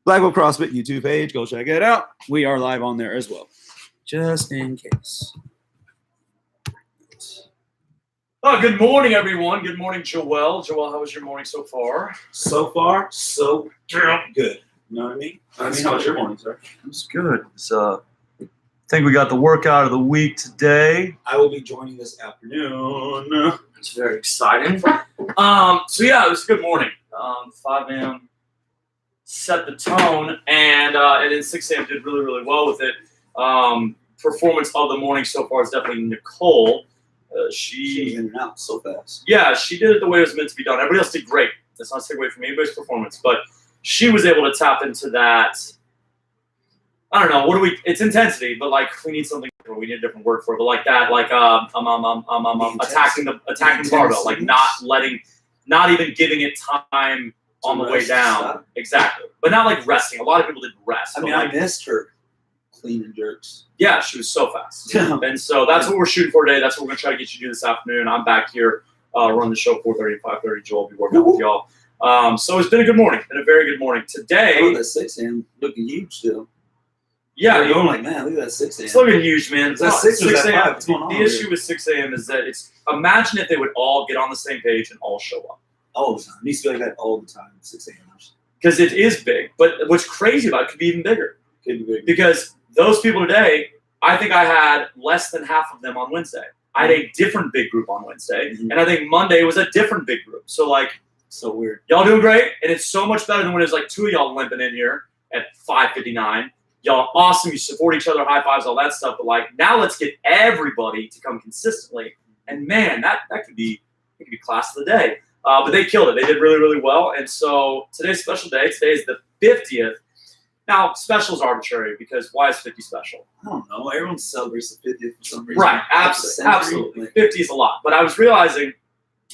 Blackwell CrossFit YouTube page. Go check it out. We are live on there as well, just in case. Oh, good morning, everyone. Good morning, Joelle. Joelle, how was your morning so far? So far, so good. You know what I mean? How was your morning, sir? It was good. I think we got the workout of the week today. I will be joining this afternoon. It's very exciting. So yeah, it was a good morning. 5 a.m. set the tone, and then 6 a.m. did really, really well with it. Performance of the morning so far is definitely Nicole. She in and out so fast. Yeah, she did it the way it was meant to be done. Everybody else did great. That's not to take away from anybody's performance, but she was able to tap into that. I don't know. It's intensity, but like we need something different. We need a different word for it. But like that, like attacking the barbell, like not even giving it time on the way down. Exactly, but not like resting. A lot of people didn't rest. I mean, I missed her clean and jerks. Yeah, she was so fast. And so that's what we're shooting for today. That's what we're going to try to get you to do this afternoon. I'm back here running the show 4:30 and 5:30. Joel will be working out with y'all. So it's been a good morning. Been a very good morning. Today. That 6 a.m. looking huge still. Yeah. You're going like, man, look at that 6 a.m. It's looking huge, man. That 6 a.m. What's going on The issue with 6 a.m. is that imagine if they would all get on the same page and all show up. All the time. It needs to be like that all the time, 6 a.m. Because it is big. But what's crazy about it could be even bigger. Could be bigger. Because those people today, I think I had less than half of them on Wednesday. I had a different big group on Wednesday, and I think Monday was a different big group. So so weird. Y'all doing great, and it's so much better than when it was like 2 of y'all limping in here at 5:59. Y'all awesome. You support each other, high fives, all that stuff. But now let's get everybody to come consistently, and man, that could be class of the day. But they killed it. They did really, really well, and so today's a special day. Today is the 50th. Now, special is arbitrary because why is 50 special? I don't know. Everyone celebrates the 50th for some reason. Right, absolutely. 50 is a lot. But I was realizing.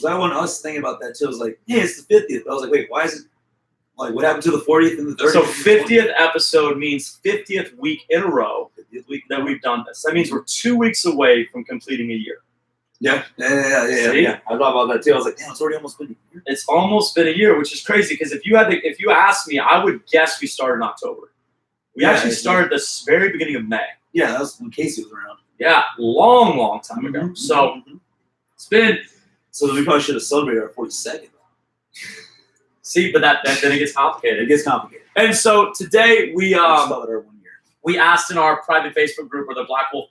I was thinking about that too. I was like, hey, it's the 50th. I was like, wait, why is it? Like, what happened to the 40th and the 30th? So 50th episode means 50th week in a row that we've done this. That means we're 2 weeks away from completing a year. Yeah. I thought about that too. I was like, damn, it's already almost been a year. It's almost been a year, which is crazy because if you asked me, I would guess we started in October. We actually started the very beginning of May. Yeah, that was when Casey was around. Yeah, long time ago. Mm-hmm. So it's been. So we probably should have celebrated our 42nd. See, but then it gets complicated. It gets complicated. And so today we celebrate our 1 year. We asked in our private Facebook group or the Black Wolf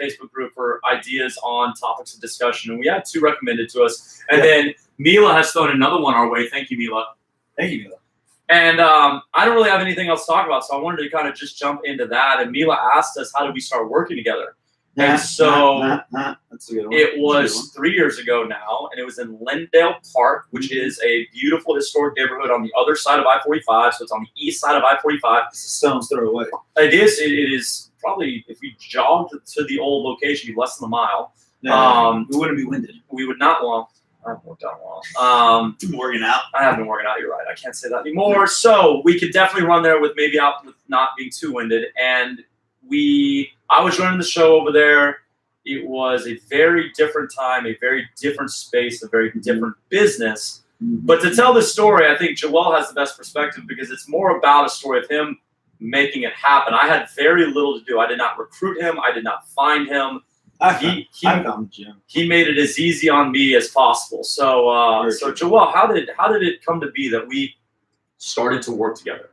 Facebook group for ideas on topics of discussion, and we had 2 recommended to us. And then Mila has thrown another one our way. Thank you, Mila. Thank you, Mila. And I don't really have anything else to talk about, so I wanted to kind of just jump into that. And Mila asked us, how did we start working together? And so that's a good one. It was 3 years ago now, and it was in Lindale Park, which is a beautiful historic neighborhood on the other side of I-45. So it's on the east side of I-45. It's a stone's throw away. It is. It is probably, if we jogged to the old location, it'd be less than a mile. We wouldn't be winded. We would not. Well, I haven't worked out well. Working out. I haven't been working out. You're right. I can't say that anymore. So we could definitely run there with not being too winded. And I was running the show over there. It was a very different time, a very different space, a very different business. But to tell this story, I think Joel has the best perspective because it's more about a story of him making it happen. I had very little to do. I did not recruit him. I did not find him. I found the gym. He made it as easy on me as possible. So Joel, how did it come to be that we started to work together?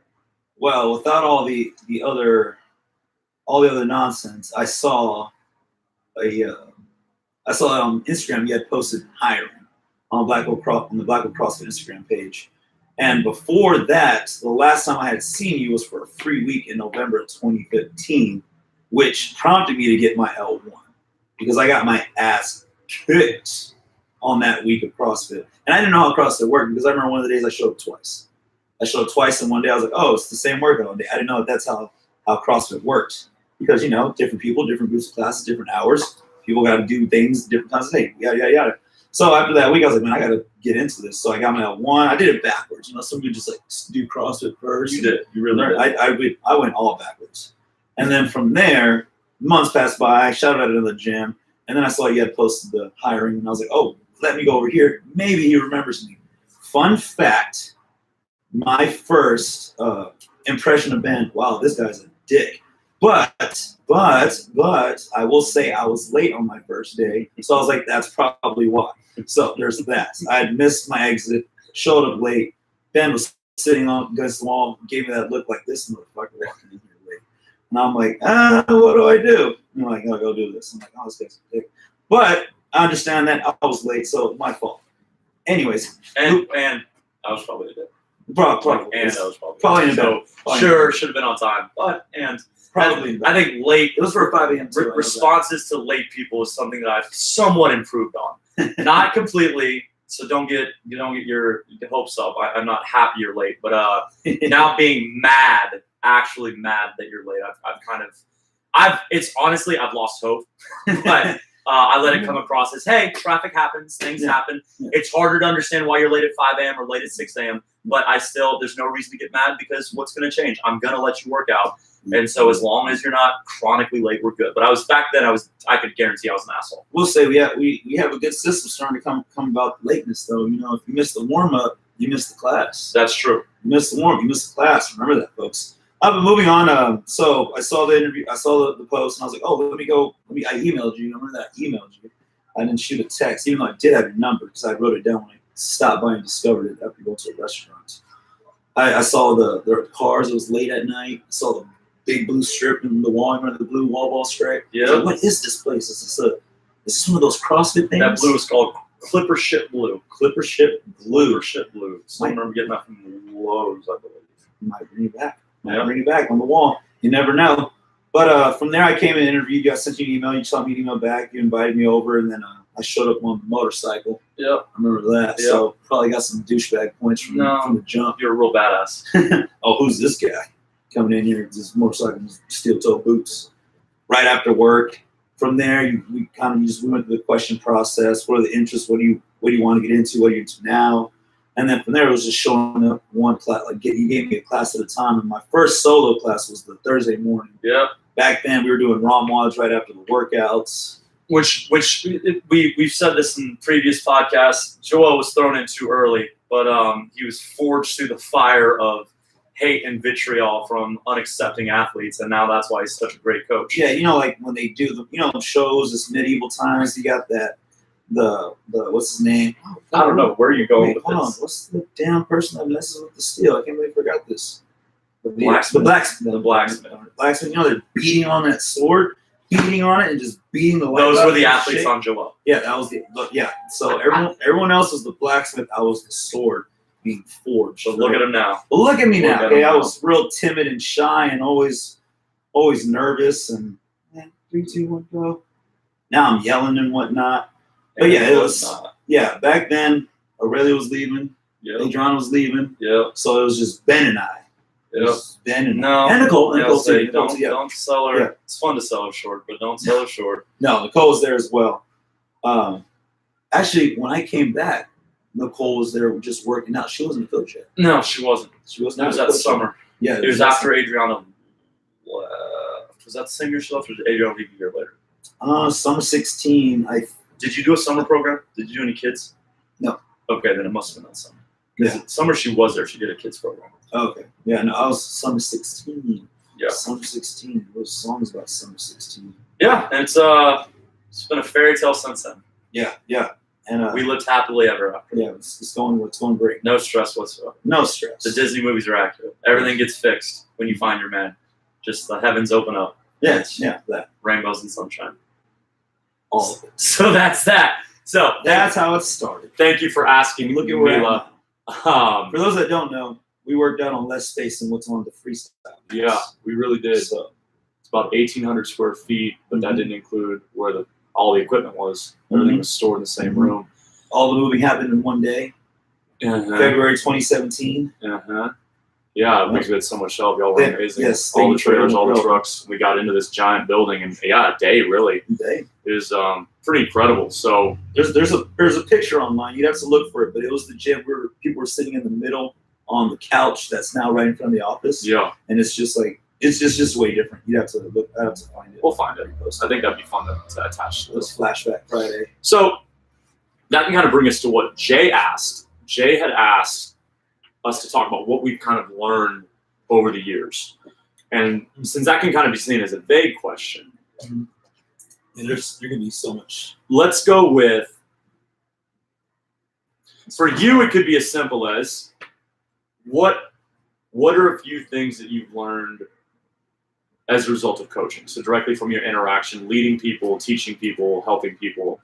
Well, without all the other nonsense, I saw on Instagram you had posted hiring on the Black Wolf CrossFit Instagram page. And before that, the last time I had seen you was for a free week in November of 2015, which prompted me to get my L1 because I got my ass kicked on that week of CrossFit. And I didn't know how CrossFit worked because I remember one of the days I showed up twice. And one day I was like, oh, it's the same workout one day. I didn't know that's how CrossFit worked. Because, different people, different groups of classes, different hours. People got to do things different times of the day, yada, yada, yada. So after that week, I was like, man, I got to get into this. So I got my L1. I did it backwards. Some people just do CrossFit first. You did. You really did. I went all backwards. And then from there, months passed by. I shouted at another gym. And then I saw you had posted the hiring. And I was like, oh, let me go over here. Maybe he remembers me. Fun fact, my first impression of Ben, wow, this guy's a dick. But I will say I was late on my first day, so I was like, that's probably why. So there's that. I had missed my exit, showed up late. Ben was sitting on against the wall, gave me that look like this motherfucker walking in here late. And I'm like, what do I do? And I'm like, I'll go do this. I'm like, oh, this guy's a dick. But I understand that I was late, so my fault. Anyways. And I was probably a dick. Probably. And I was probably in so bed. sure, should have been on time. But, probably. I think late. It was for 5 a.m. too, responses to late people is something that I've somewhat improved on. Not completely, so don't get your hopes up. I'm not happy you're late, but now being actually mad that you're late. It's honestly I've lost hope, but I let it come across as, hey, traffic happens, things happen. Yeah. It's harder to understand why you're late at 5 a.m. or late at 6 a.m. But there's no reason to get mad because what's going to change? I'm going to let you work out. And so as long as you're not chronically late, we're good. But I could guarantee I was an asshole. We'll say we have a good system starting to come about lateness, though. You know, if you miss the warm-up, you miss the class. That's true. You miss the warm-up, you miss the class. Remember that, folks. But moving on. So I saw the interview. I saw the post, and I was like, oh, I emailed you. Remember that I emailed you. I didn't shoot a text, even though I did have your number because I wrote it down when I stopped by and discovered it after going to a restaurant. I saw the cars. It was late at night. I saw the big blue strip in the wall, remember the blue wall ball stripe? Yeah. Like, what is this place? Is this one of those CrossFit things? That blue is called Clipper Ship Blue. Clipper Ship Blue. Clipper Ship Blue. So I remember getting that from Lowe's, I believe. Might bring it back. Bring it back on the wall. You never know. But from there, I came and interviewed you. I sent you an email. You saw me an email back. You invited me over, and then I showed up on the motorcycle. Yep. I remember that. Yep. So probably got some douchebag points from the jump. You're a real badass. Oh, who's this guy coming in here with this motorcycle and steel-toe boots? Right after work. From there, we went through the question process. What are the interests? What do you want to get into? What are you into now? And then from there, it was just showing up one class. You gave me a class at a time. And my first solo class was the Thursday morning. Yeah. Back then, we were doing raw mods right after the workouts. Which we've said this in previous podcasts. Joel was thrown in too early, but he was forged through the fire of hate and vitriol from unaccepting athletes, and now that's why he's such a great coach. Yeah, like when they do the shows, this medieval times, you got that the what's his name? Oh, I don't know where you're going with hold this. On, what's the damn person that messes with the steel? I can't believe I forgot this. The blacksmith. Blacksmith. They're beating on that sword, beating on it, and just beating the. Those were the athletes on Joel. Yeah, that was So everyone else was the blacksmith. I was the sword being forged. So look at him now. Well, look at me now. Okay, I was real timid and shy and always nervous and 3, 2, 1, go. Now I'm yelling and whatnot. But yeah, it was back then. Aurelia was leaving. Yep. Adriana was leaving. Yep. So it was just Ben and I. Yep. Ben and Nicole. Don't sell her. Yeah. It's fun to sell her short, but don't sell her short. No, Nicole was there as well. Actually, when I came back, Nicole was there just working out. She wasn't a coach yet. No, she wasn't. She was not. It was that summer. Yeah. It was after Adriana. Was that the same year she left, or did Adriana leave a year later? Summer 16. Did you do a summer program? Did you do any kids? No. Okay, then it must have been that summer. Because summer she was there. She did a kids program. Okay. Yeah, no, I was summer 16. Yeah. Summer 16. Those songs about summer 16. Yeah, and it's been a fairy tale since then. Yeah. And we lived happily ever after. Yeah, it's going great. No stress whatsoever. No stress. The Disney movies are accurate. Everything gets fixed when you find your man. Just the heavens open up. Yes, that. Rainbows and sunshine. All of it. So that's that. So that's how it started. Thank you for asking. Look at where Mila. For those that don't know, we worked out on less space than what's on the freestyle. Yeah, we really did. So it's about 1,800 square feet, but that didn't include where all the equipment was. Everything was stored in the same room. All the moving happened in one day. February 2017. Yeah, because we had so much help. Y'all were amazing. Yes, all the trailers, all the trucks. We got into this giant building, and a day really. It was pretty incredible. So there's a picture online. You'd have to look for it, but it was the gym where people were sitting in the middle on the couch that's now right in front of the office. Yeah, and it's just like it's just way different. You have to look. I have to find it. We'll find it. I think that'd be fun to attach to this. Flashback Friday. So that can kind of bring us to what Jay asked. Jay had asked us to talk about what we've kind of learned over the years. And since that can kind of be seen as a vague question, and there's going to be so much. Let's go with, for you, it could be as simple as, what are a few things that you've learned as a result of coaching? So directly from your interaction, leading people, teaching people, helping people.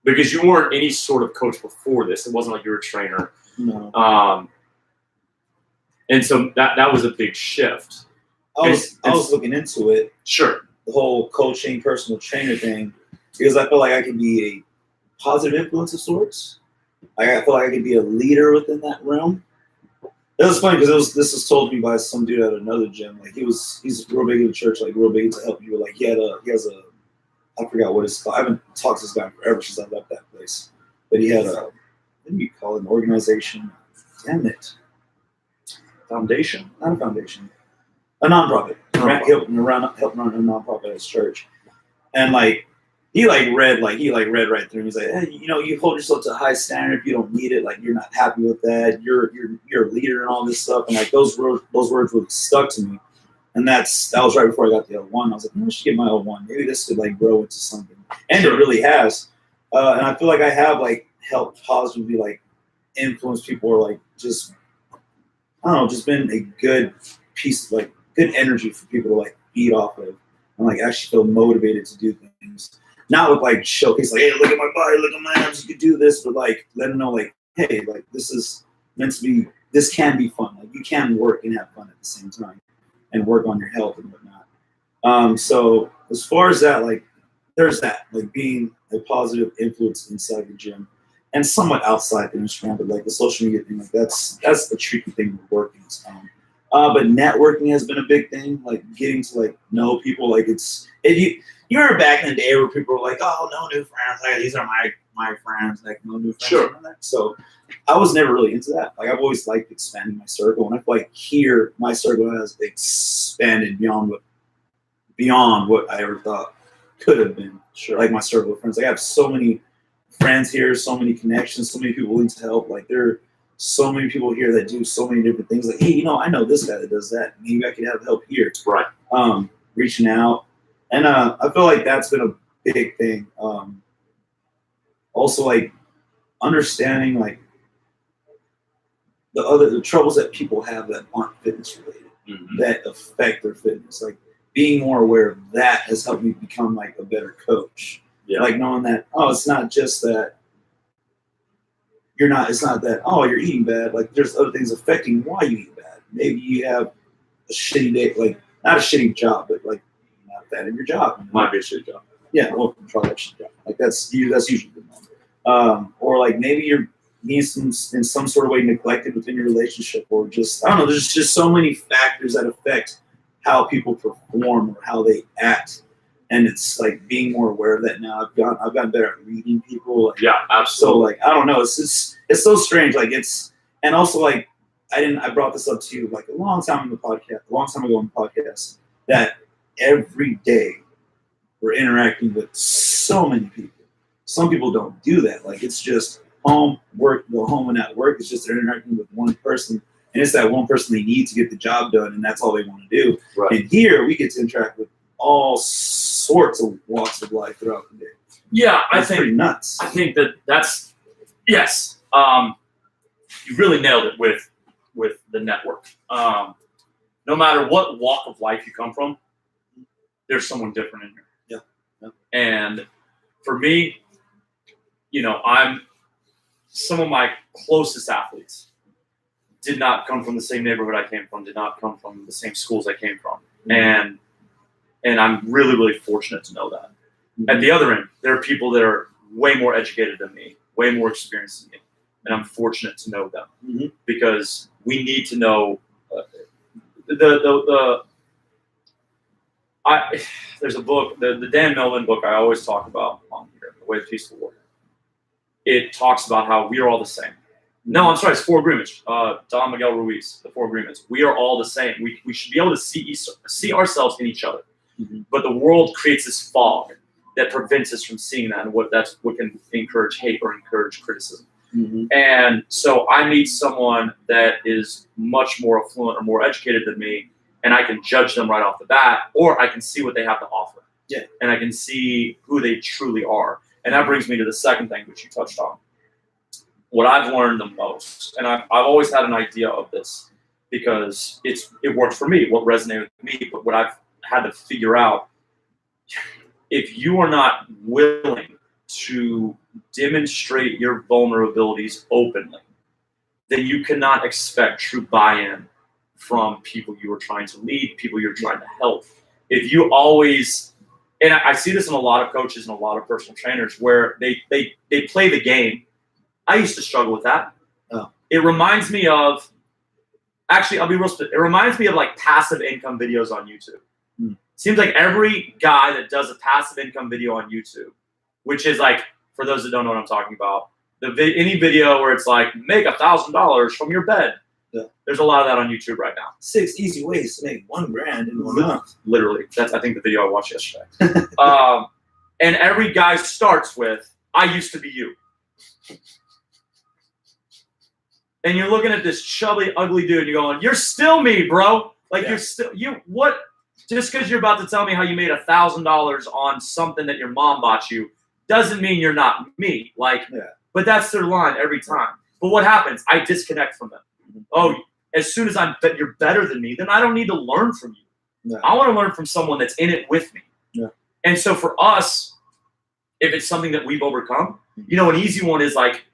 Because you weren't any sort of coach before this. It wasn't like you were a trainer. No. And so that was a big shift. I was looking into it. Sure. The whole coaching, personal trainer thing, because I feel like I can be a positive influence of sorts. I feel like I can be a leader within that realm. It was funny because this was told to me by some dude at another gym. Like he's real big in the church, like real big into helping people. Like he has a, I forgot what it's called. I haven't talked to this guy forever since I left that place. But he had what do you call it? An organization? Damn it. Foundation? Not a foundation. A nonprofit. Helping run a nonprofit at his church. And like he read right through. He's like, hey, you hold yourself to a high standard. If you don't meet it, like you're not happy with that. You're a leader and all this stuff. And like those words really stuck to me. And that was right before I got the L1. I was like, I should get my L1. Maybe this could like grow into something. And it really has. And I feel like I have like helped positively like influence people, or like just, I don't know, just been a good piece of like good energy for people to like feed off of and like actually feel motivated to do things. Not with like showcase, like, hey, look at my body, look at my arms, you can do this, but like let them know like, hey, like this is meant to be, this can be fun. Like you can work and have fun at the same time and work on your health and whatnot. So as far as that, like there's that, like being a positive influence inside the gym and somewhat outside the Instagram, but like the social media thing, like that's the tricky thing with working this time. But networking has been a big thing, like getting to like know people. Like you remember back in the day where people were like, oh, no new friends, like these are my friends, like no new friends. Sure. So I was never really into that. Like I've always liked expanding my circle, and I feel like here my circle has expanded beyond what I ever thought could have been. Sure. Like my circle of friends. Like I have so many friends here, so many connections, so many people willing to help. Like there are so many people here that do so many different things. Like, hey, I know this guy that does that. Maybe I could have help here. Right. Reaching out. And I feel like that's been a big thing. Also like understanding like the troubles that people have that aren't fitness related, that affect their fitness. Like being more aware of that has helped me become like a better coach. Yeah. Like knowing that, it's not just that it's not that, you're eating bad. Like there's other things affecting why you eat bad. Maybe you have a shitty day, like not a shitty job, but like not bad in your job. Might be a shitty job. Yeah, well, try that shitty job. Like that's usually the moment. Or like maybe you're being in some sort of way neglected within your relationship, or just, I don't know, there's just so many factors that affect how people perform or how they act. And it's like being more aware of that now. I've gotten better at reading people. Like, yeah, absolutely. So like I don't know, it's so strange. Like and also like I brought this up to you like a long time ago on the podcast, that every day we're interacting with so many people. Some people don't do that. Like it's just home, work, go home and at work. It's just they're interacting with one person. And it's that one person they need to get the job done, and that's all they want to do. Right. And here we get to interact with all sorts of walks of life throughout the day. Yeah, that's pretty nuts. I think that's yes. You really nailed it with the network. No matter what walk of life you come from, there's someone different in here. Yeah. And for me, some of my closest athletes did not come from the same neighborhood I came from, did not come from the same schools I came from. And I'm really, really fortunate to know that. At the other end, there are people that are way more educated than me, way more experienced than me. And I'm fortunate to know them because we need to know there's a book, the Dan Millman book I always talk about on here, The Way of Peaceful Warrior. It talks about how we are all the same. No, I'm sorry, it's 4 Agreements. Don Miguel Ruiz, the 4 Agreements. We are all the same. We should be able to see ourselves in each other. But the world creates this fog that prevents us from seeing that, and that's what can encourage hate or encourage criticism. And so I meet someone that is much more affluent or more educated than me, and I can judge them right off the bat, or I can see what they have to offer. Yeah. And I can see who they truly are. And that brings me to the second thing, which you touched on. What I've learned the most, and I've always had an idea of this because it worked for me, what resonated with me, but what I've had to figure out, if you are not willing to demonstrate your vulnerabilities openly, then you cannot expect true buy-in from people you are trying to lead, people you're trying to help. If you always, and I see this in a lot of coaches and a lot of personal trainers where they play the game. I used to struggle with that. Oh. It reminds me of, actually, I'll be real specific. It reminds me of like passive income videos on YouTube. Seems like every guy that does a passive income video on YouTube, which is like, for those that don't know what I'm talking about, any video where it's like, make $1,000 from your bed. Yeah. There's a lot of that on YouTube right now. 6 easy ways to make $1,000 in 1 month. Literally. That's, I think, the video I watched yesterday. And every guy starts with, I used to be you. And you're looking at this chubby, ugly dude, and you're going, you're still me, bro. Like, you're still, what? Just because you're about to tell me how you made $1,000 on something that your mom bought you doesn't mean you're not me. Like, but that's their line every time. But what happens? I disconnect from them. Oh, as soon as you're better than me, then I don't need to learn from you. I want to learn from someone that's in it with me. And so for us, if it's something that we've overcome, you know, an easy one is like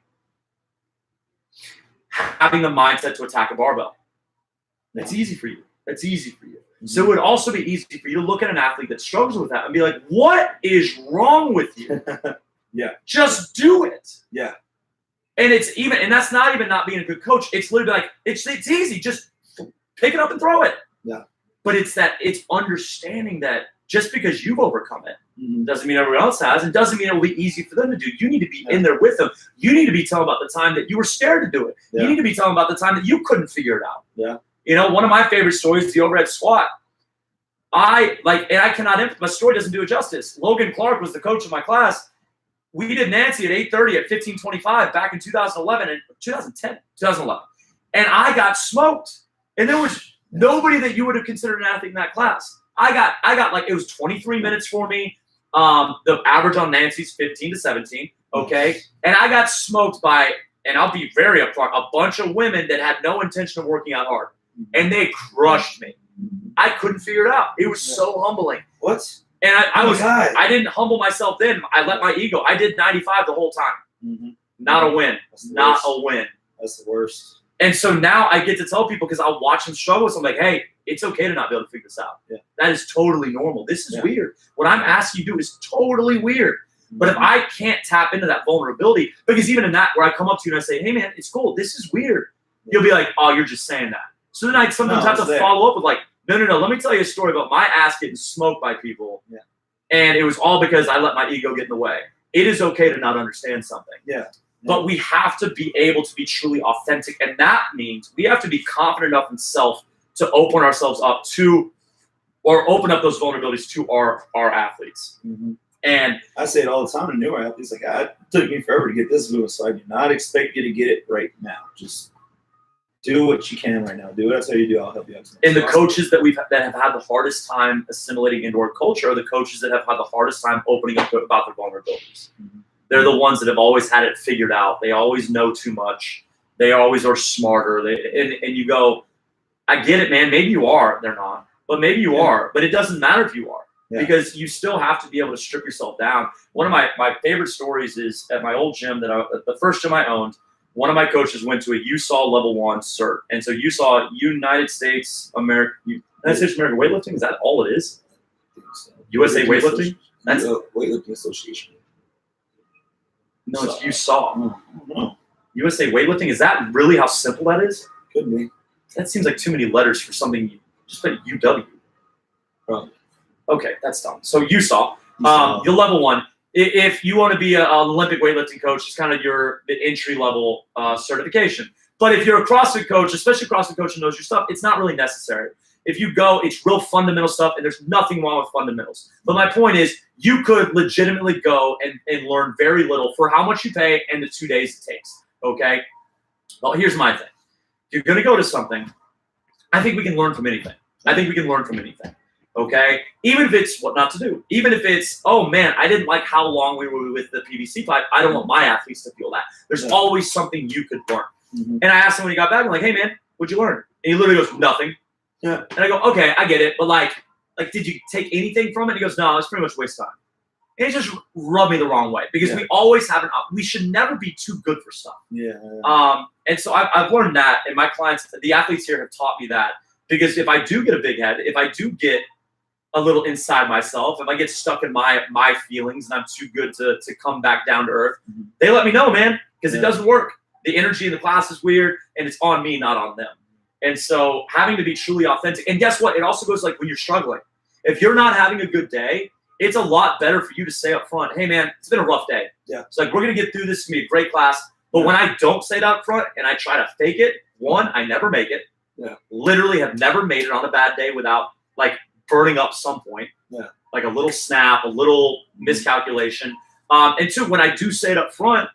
having the mindset to attack a barbell. That's easy for you. That's easy for you. So it would also be easy for you to look at an athlete that struggles with that and be like, what is wrong with you? Just do it. And it's even, and that's not even not being a good coach. It's literally like, it's easy. Just pick it up and throw it. But it's understanding that just because you've overcome it doesn't mean everyone else has, and doesn't mean it will be easy for them to do. You need to be in there with them. You need to be telling about the time that you were scared to do it. You need to be telling about the time that you couldn't figure it out. You know, one of my favorite stories is the overhead squat. And I cannot, my story doesn't do it justice. Logan Clark was the coach of my class. We did Nancy at 8:30 at 15:25 back in 2011. And I got smoked. And there was nobody that you would have considered an athlete in that class. I got like, it was 23 minutes for me. The average on Nancy's 15 to 17. Okay. And I got smoked by, and I'll be very upfront, a bunch of women that had no intention of working out hard. And they crushed me. I couldn't figure it out. It was so humbling. What? And I didn't humble myself then. I let my ego. I did 95 the whole time. Not a win. Not a win. That's the worst. And so now I get to tell people, because I'll watch them struggle. So I'm like, hey, it's okay to not be able to figure this out. That is totally normal. This is weird. What I'm asking you to do is totally weird. But if I can't tap into that vulnerability, because even in that, where I come up to you and I say, hey, man, it's cool. This is weird. You'll be like, oh, you're just saying that. So then I sometimes have to follow up with like, no, let me tell you a story about my ass getting smoked by people. And it was all because I let my ego get in the way. It is okay to not understand something. But we have to be able to be truly authentic. And that means we have to be confident enough in self to open ourselves up to, or open up those vulnerabilities to our athletes. And I say it all the time to newer athletes, like, it took me forever to get this moving, so I do not expect you to get it right now. Just do what you can right now. Do what I tell you to do. I'll help you out. And the coaches that have had the hardest time assimilating into our culture are the coaches that have had the hardest time opening up about their vulnerabilities. They're the ones that have always had it figured out. They always know too much. They always are smarter. And you go, I get it, man. Maybe you are. They're not. But maybe you are. But it doesn't matter if you are. Because you still have to be able to strip yourself down. One of my favorite stories is at my old gym, the first gym I owned. One of my coaches went to a USAW level 1 cert. And so USAW, United States American Weightlifting, is that all it is? USA Weightlifting? That's Weightlifting Association. No, it's USAW. No. USA Weightlifting, is that really how simple that is? Could be. That seems like too many letters for something. Just put UW. Probably. Okay, that's dumb. So USAW, your level 1. If you want to be an Olympic weightlifting coach, it's kind of the entry level certification. But if you're a CrossFit coach, especially a CrossFit coach who knows your stuff, it's not really necessary. If you go, it's real fundamental stuff, and there's nothing wrong with fundamentals. But my point is, you could legitimately go and learn very little for how much you pay and the 2 days it takes. Okay. Well, here's my thing. If you're going to go to something, I think we can learn from anything. Okay. Even if it's what not to do. Even if it's, oh man, I didn't like how long we were with the PVC pipe. I don't want my athletes to feel that. There's always something you could learn. And I asked him when he got back, I'm like, hey man, what'd you learn? And he literally goes, nothing. Yeah. And I go, okay, I get it. But like, did you take anything from it? And he goes, no, it's pretty much waste time. And it just rubbed me the wrong way because we always have we should never be too good for stuff. And so I've learned that, and my clients, the athletes here have taught me that, because if I do get a big head, if I do get a little inside myself, if I get stuck in my feelings and I'm too good to come back down to earth, they let me know, man, because it doesn't work. The energy in the class is weird, and it's on me, not on them. And so having to be truly authentic, and guess what? It also goes like when you're struggling. If you're not having a good day, it's a lot better for you to say up front, hey man, it's been a rough day. Yeah. It's like, we're going to get through this. It's going to be a great class. But when I don't say that up front and I try to fake it, one, I never make it. Yeah. Literally have never made it on a bad day without like burning up some point. Yeah. Like a little snap, a little miscalculation. And two, when I do say it up front,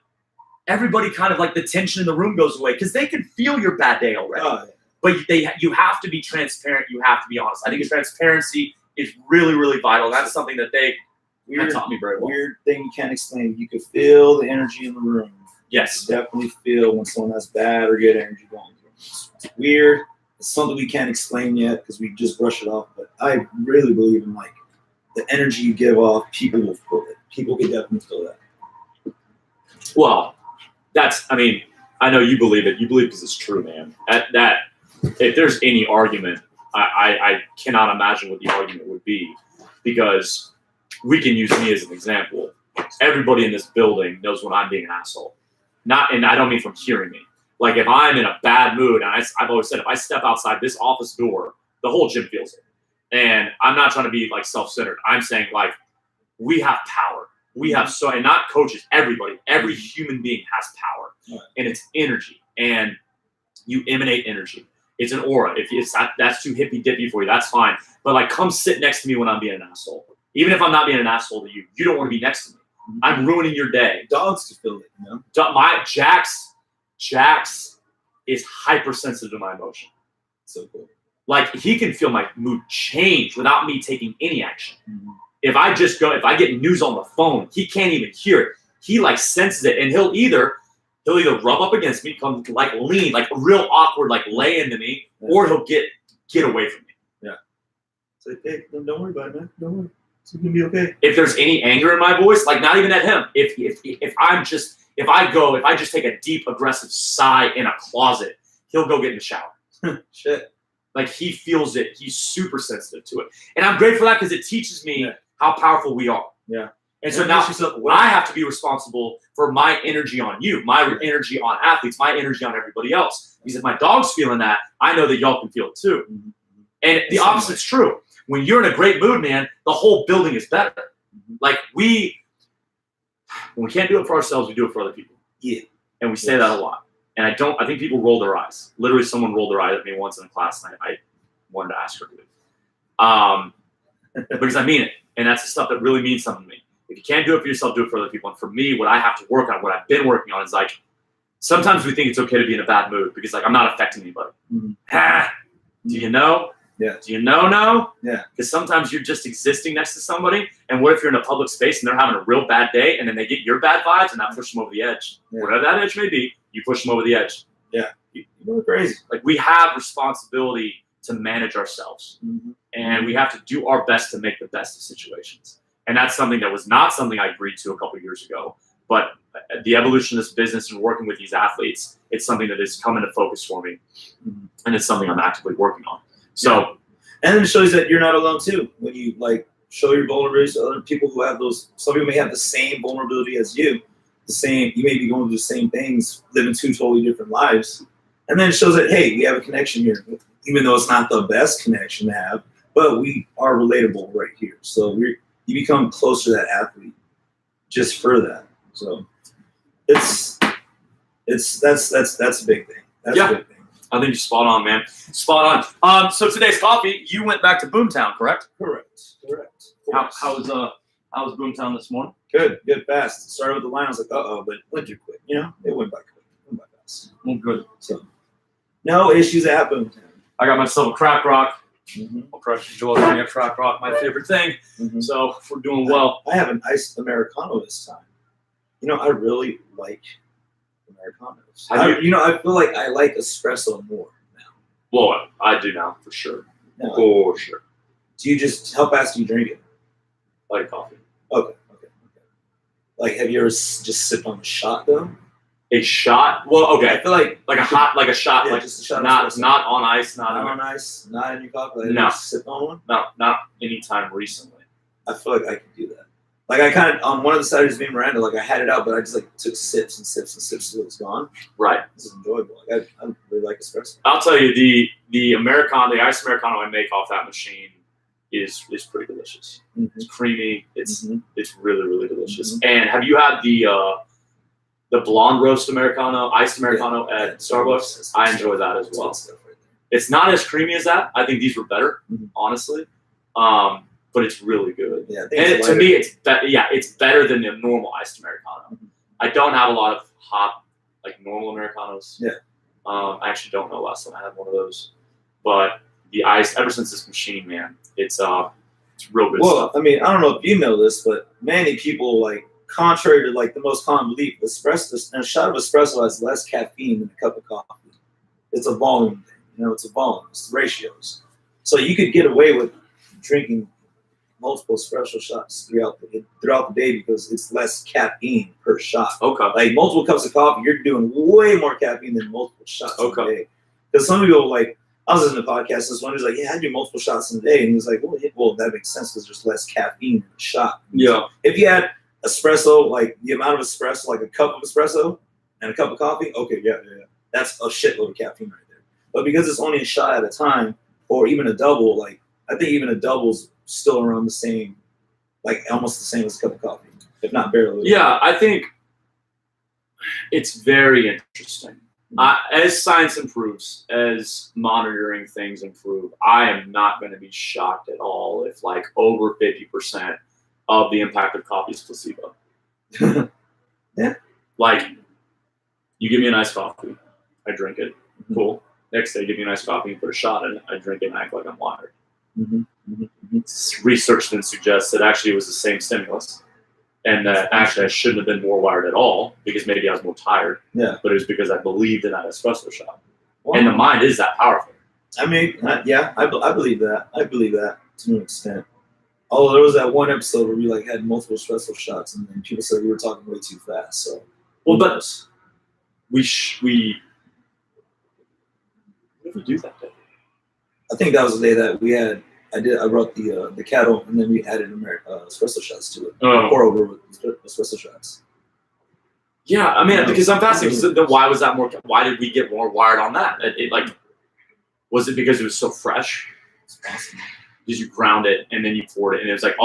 everybody kind of like the tension in the room goes away because they can feel your bad day already. Oh, yeah. But you have to be transparent. You have to be honest. I think transparency is really, really vital. That's something that they taught me very well. Weird thing you can't explain. You could feel the energy in the room. Yes. You definitely feel when someone has bad or good energy going through. It's weird. It's something we can't explain yet because we just brush it off. But I really believe in like the energy you give off, people will feel it. People can definitely feel that. Well, I know you believe it. You believe because it's true, man. That if there's any argument, I cannot imagine what the argument would be, because we can use me as an example. Everybody in this building knows when I'm being an asshole. And I don't mean from hearing me. Like if I'm in a bad mood, and I've always said if I step outside this office door, the whole gym feels it. And I'm not trying to be like self-centered. I'm saying like we have power. We have and not coaches, everybody, every human being has power, and it's energy, and you emanate energy. It's an aura. If that's too hippy dippy for you, that's fine. But like, come sit next to me when I'm being an asshole. Even if I'm not being an asshole to you, you don't want to be next to me. I'm ruining your day. Dogs can feel it, you know. My Jax is hypersensitive to my emotion. So cool. Like he can feel my mood change without me taking any action. If I get news on the phone, he can't even hear it. He like senses it, and he'll either rub up against me, come like lean, like real awkward, like lay into me, or he'll get away from me. Yeah. So hey, don't worry about it, man. Don't worry. It's gonna be okay. If there's any anger in my voice, like not even at him. If I just take a deep aggressive sigh in a closet, he'll go get in the shower. Shit. Like he feels it. He's super sensitive to it, and I'm grateful for that because it teaches me how powerful we are. Yeah. And so now I have to be responsible for my energy on you, my energy on athletes, my energy on everybody else. Because if my dog's feeling that, I know that y'all can feel it too. And the opposite's true. When you're in a great mood, man, the whole building is better. Like when we can't do it for ourselves, we do it for other people. Yeah. And we say that a lot. And I think people roll their eyes. Literally, someone rolled their eyes at me once in a class, and I wanted to ask her to leave. Because I mean it. And that's the stuff that really means something to me. If you can't do it for yourself, do it for other people. And for me, what I have to work on, what I've been working on is like, sometimes we think it's okay to be in a bad mood because like I'm not affecting anybody. Do you know? Yeah. Do you know? No? Yeah. Because sometimes you're just existing next to somebody, and what if you're in a public space and they're having a real bad day, and then they get your bad vibes, and that push them over the edge. Yeah. Whatever that edge may be, you push them over the edge. Yeah. You go crazy. Like we have responsibility to manage ourselves, and we have to do our best to make the best of situations. And that's something that was not something I agreed to a couple of years ago. But the evolution of this business and working with these athletes, it's something that is coming to focus for me, and it's something I'm actively working on. So, and it shows that you're not alone too. When you like show your vulnerabilities to other people who have those, some people may have the same vulnerability as you. You may be going through the same things, living two totally different lives. And then it shows that, hey, we have a connection here, even though it's not the best connection to have, but we are relatable right here. So you become closer to that athlete just for that. So that's a big thing. That's a big thing. I think you're spot on, man. Spot on. So today's coffee, you went back to Boomtown, correct? Correct. How was Boomtown this morning? Good, fast. Started with the line. I was like, but went too quick. You know, it went by quick. fast. Well, good. So no issues happen. I got myself a crack rock. Mm-hmm. I'll crush Joel gave me a crack rock, my favorite thing. Mm-hmm. So we're doing well. I have an iced Americano this time. I really like Americanos. I feel like I like espresso more now. Well, I do now, for sure. No, For sure. do you how fast do you drink it? I like coffee. Okay. Like, have you ever just sipped on a shot though? A shot? Well, okay. I feel like a shot, yeah, like just a shot. not of espresso. not on ice, not Not in on ice, not in your coffee. Like, No. just sip on one. not anytime recently. I feel like I could do that. Like, I kind of on one of the Saturdays being Miranda, like I had it out, but I just like took sips and sips and sips until it was gone. Right. This is enjoyable. Like, I really like espresso. I'll tell you, the iced Americano I make off that machine is pretty delicious. Mm-hmm. It's creamy. It's really, really delicious. Mhm. And have you had the blonde roast Americano, iced Americano at Starbucks? I enjoy that as well. It's not as creamy as that. I think these were better, honestly. But it's really good. Yeah, And to me, it's better than the normal iced Americano. Mhm. I don't have a lot of hot, like normal Americanos. Yeah. I actually don't know last time I had one of those. But the ice, ever since this machine, man, it's real good Well, stuff. I mean, I don't know if you know this, but many people, like, contrary to like the most common belief, a shot of espresso has less caffeine than a cup of coffee. It's a volume thing, it's a volume, it's ratios. So you could get away with drinking multiple espresso shots throughout the day because it's less caffeine per shot. Okay. Like multiple cups of coffee, you're doing way more caffeine than multiple shots in a day. Because some people, like, I was listening to a podcast, this one was like, yeah, I do multiple shots in a day. And he was like, well, that makes sense because there's less caffeine in a shot. Yeah. If you had espresso, like the amount of espresso, like a cup of espresso and a cup of coffee, okay, yeah. That's a shitload of caffeine right there. But because it's only a shot at a time, or even a double, like, I think even a double's still around the same, like almost the same as a cup of coffee, if not barely. Yeah, I think it's very interesting. As science improves, as monitoring things improve, I am not going to be shocked at all if like over 50% of the impact of coffee is placebo. Yeah. Like, you give me a nice coffee, I drink it. Cool. Next day, give me a nice coffee and put a shot in it, I drink it and act like I'm wired. Research then suggests that actually it was the same stimulus. And that actually I shouldn't have been more wired at all because maybe I was more tired. Yeah. But it was because I believed in that espresso shot. Well, And the mind is that powerful. I mean, I believe that. I believe that to an extent. Although there was that one episode where we like had multiple espresso shots, and then people said we were talking way too fast. So, well, but we what did we do that day? I think that was the day that we had. I brought the kettle, and then we added espresso shots to it. Oh. Pour over with espresso shots. Yeah, I mean, because I'm fascinated. Then why was that more? Why did we get more wired on that? Was it because it was so fresh? It's awesome. Because you ground it and then you poured it, and it was like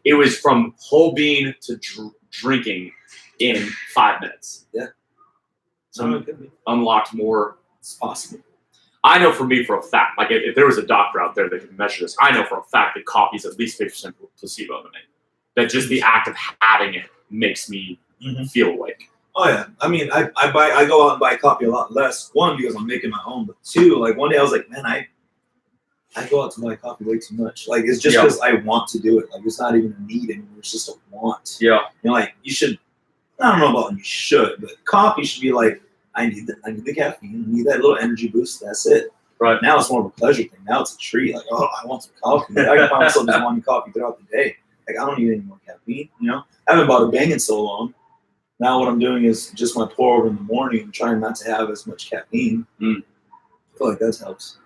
it was from whole bean to drinking in 5 minutes. Yeah. So unlocked more. It's possible. I know for me, for a fact, like if there was a doctor out there that could measure this, I know for a fact that coffee is at least 50% placebo to me. That just the act of having it makes me feel awake. Oh yeah, I mean, I go out and buy coffee a lot less. One, because I'm making my own, but two, like one day I was like, man, I go out to buy coffee way too much. Like it's just because I want to do it. Like it's not even a need anymore. It's just a want. Yeah. Like you should. I don't know about you should, but coffee should be like, I need the caffeine. I need that little energy boost. That's it. Right. Now it's more of a pleasure thing. Now it's a treat. Like, oh, I want some coffee. Like, I can find myself just wanting coffee throughout the day. Like I don't need any more caffeine. I haven't bought a Bang in so long. Now what I'm doing is just my pour over in the morning and trying not to have as much caffeine. I feel like that helps.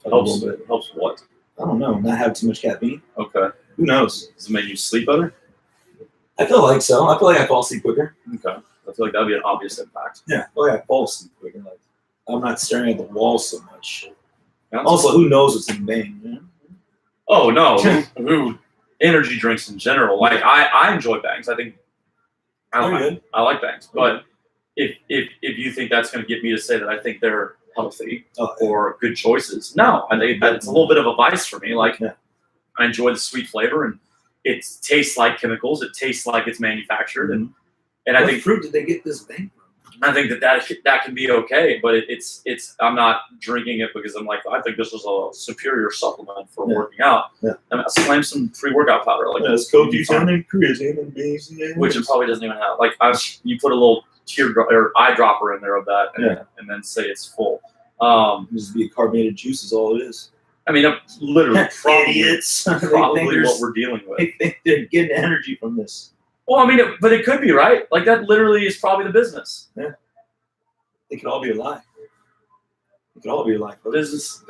Helps a little bit. Helps what? I don't know. Not have too much caffeine. Okay. Who knows? Does it make you sleep better? I feel like so. I feel like I fall asleep quicker. Okay. I feel like that'd be an obvious impact. Yeah, I feel like I fall asleep quicker. Like I'm not staring at the wall so much. Yeah. Also, who knows what's in Bang? Oh no. Energy drinks in general. Like I enjoy Bangs. I think I like Bangs. But if you think that's going to get me to say that I think they're healthy or good choices, no. I think it's a little bit of a vice for me. Like I enjoy the sweet flavor, and it tastes like chemicals. It tastes like it's manufactured, and I think fruit did they get this Bang from? I think that can be okay, but it's I'm not drinking it because I'm like, I think this is a superior supplement for working out. Yeah. I'm gonna slam some pre-workout powder, like it's CoQ10 and creatine and BCAAs. which it probably doesn't even have. Like you put a little teardrop or eyedropper in there of that, and then say it's full. Just be carbonated juice is all it is. I mean, literally, idiots. Probably what we're dealing with. They think they're getting energy from this. Well, I mean, but it could be, right? Like that literally is probably the business. Yeah. It could all be a lie. It could all be a lie. Business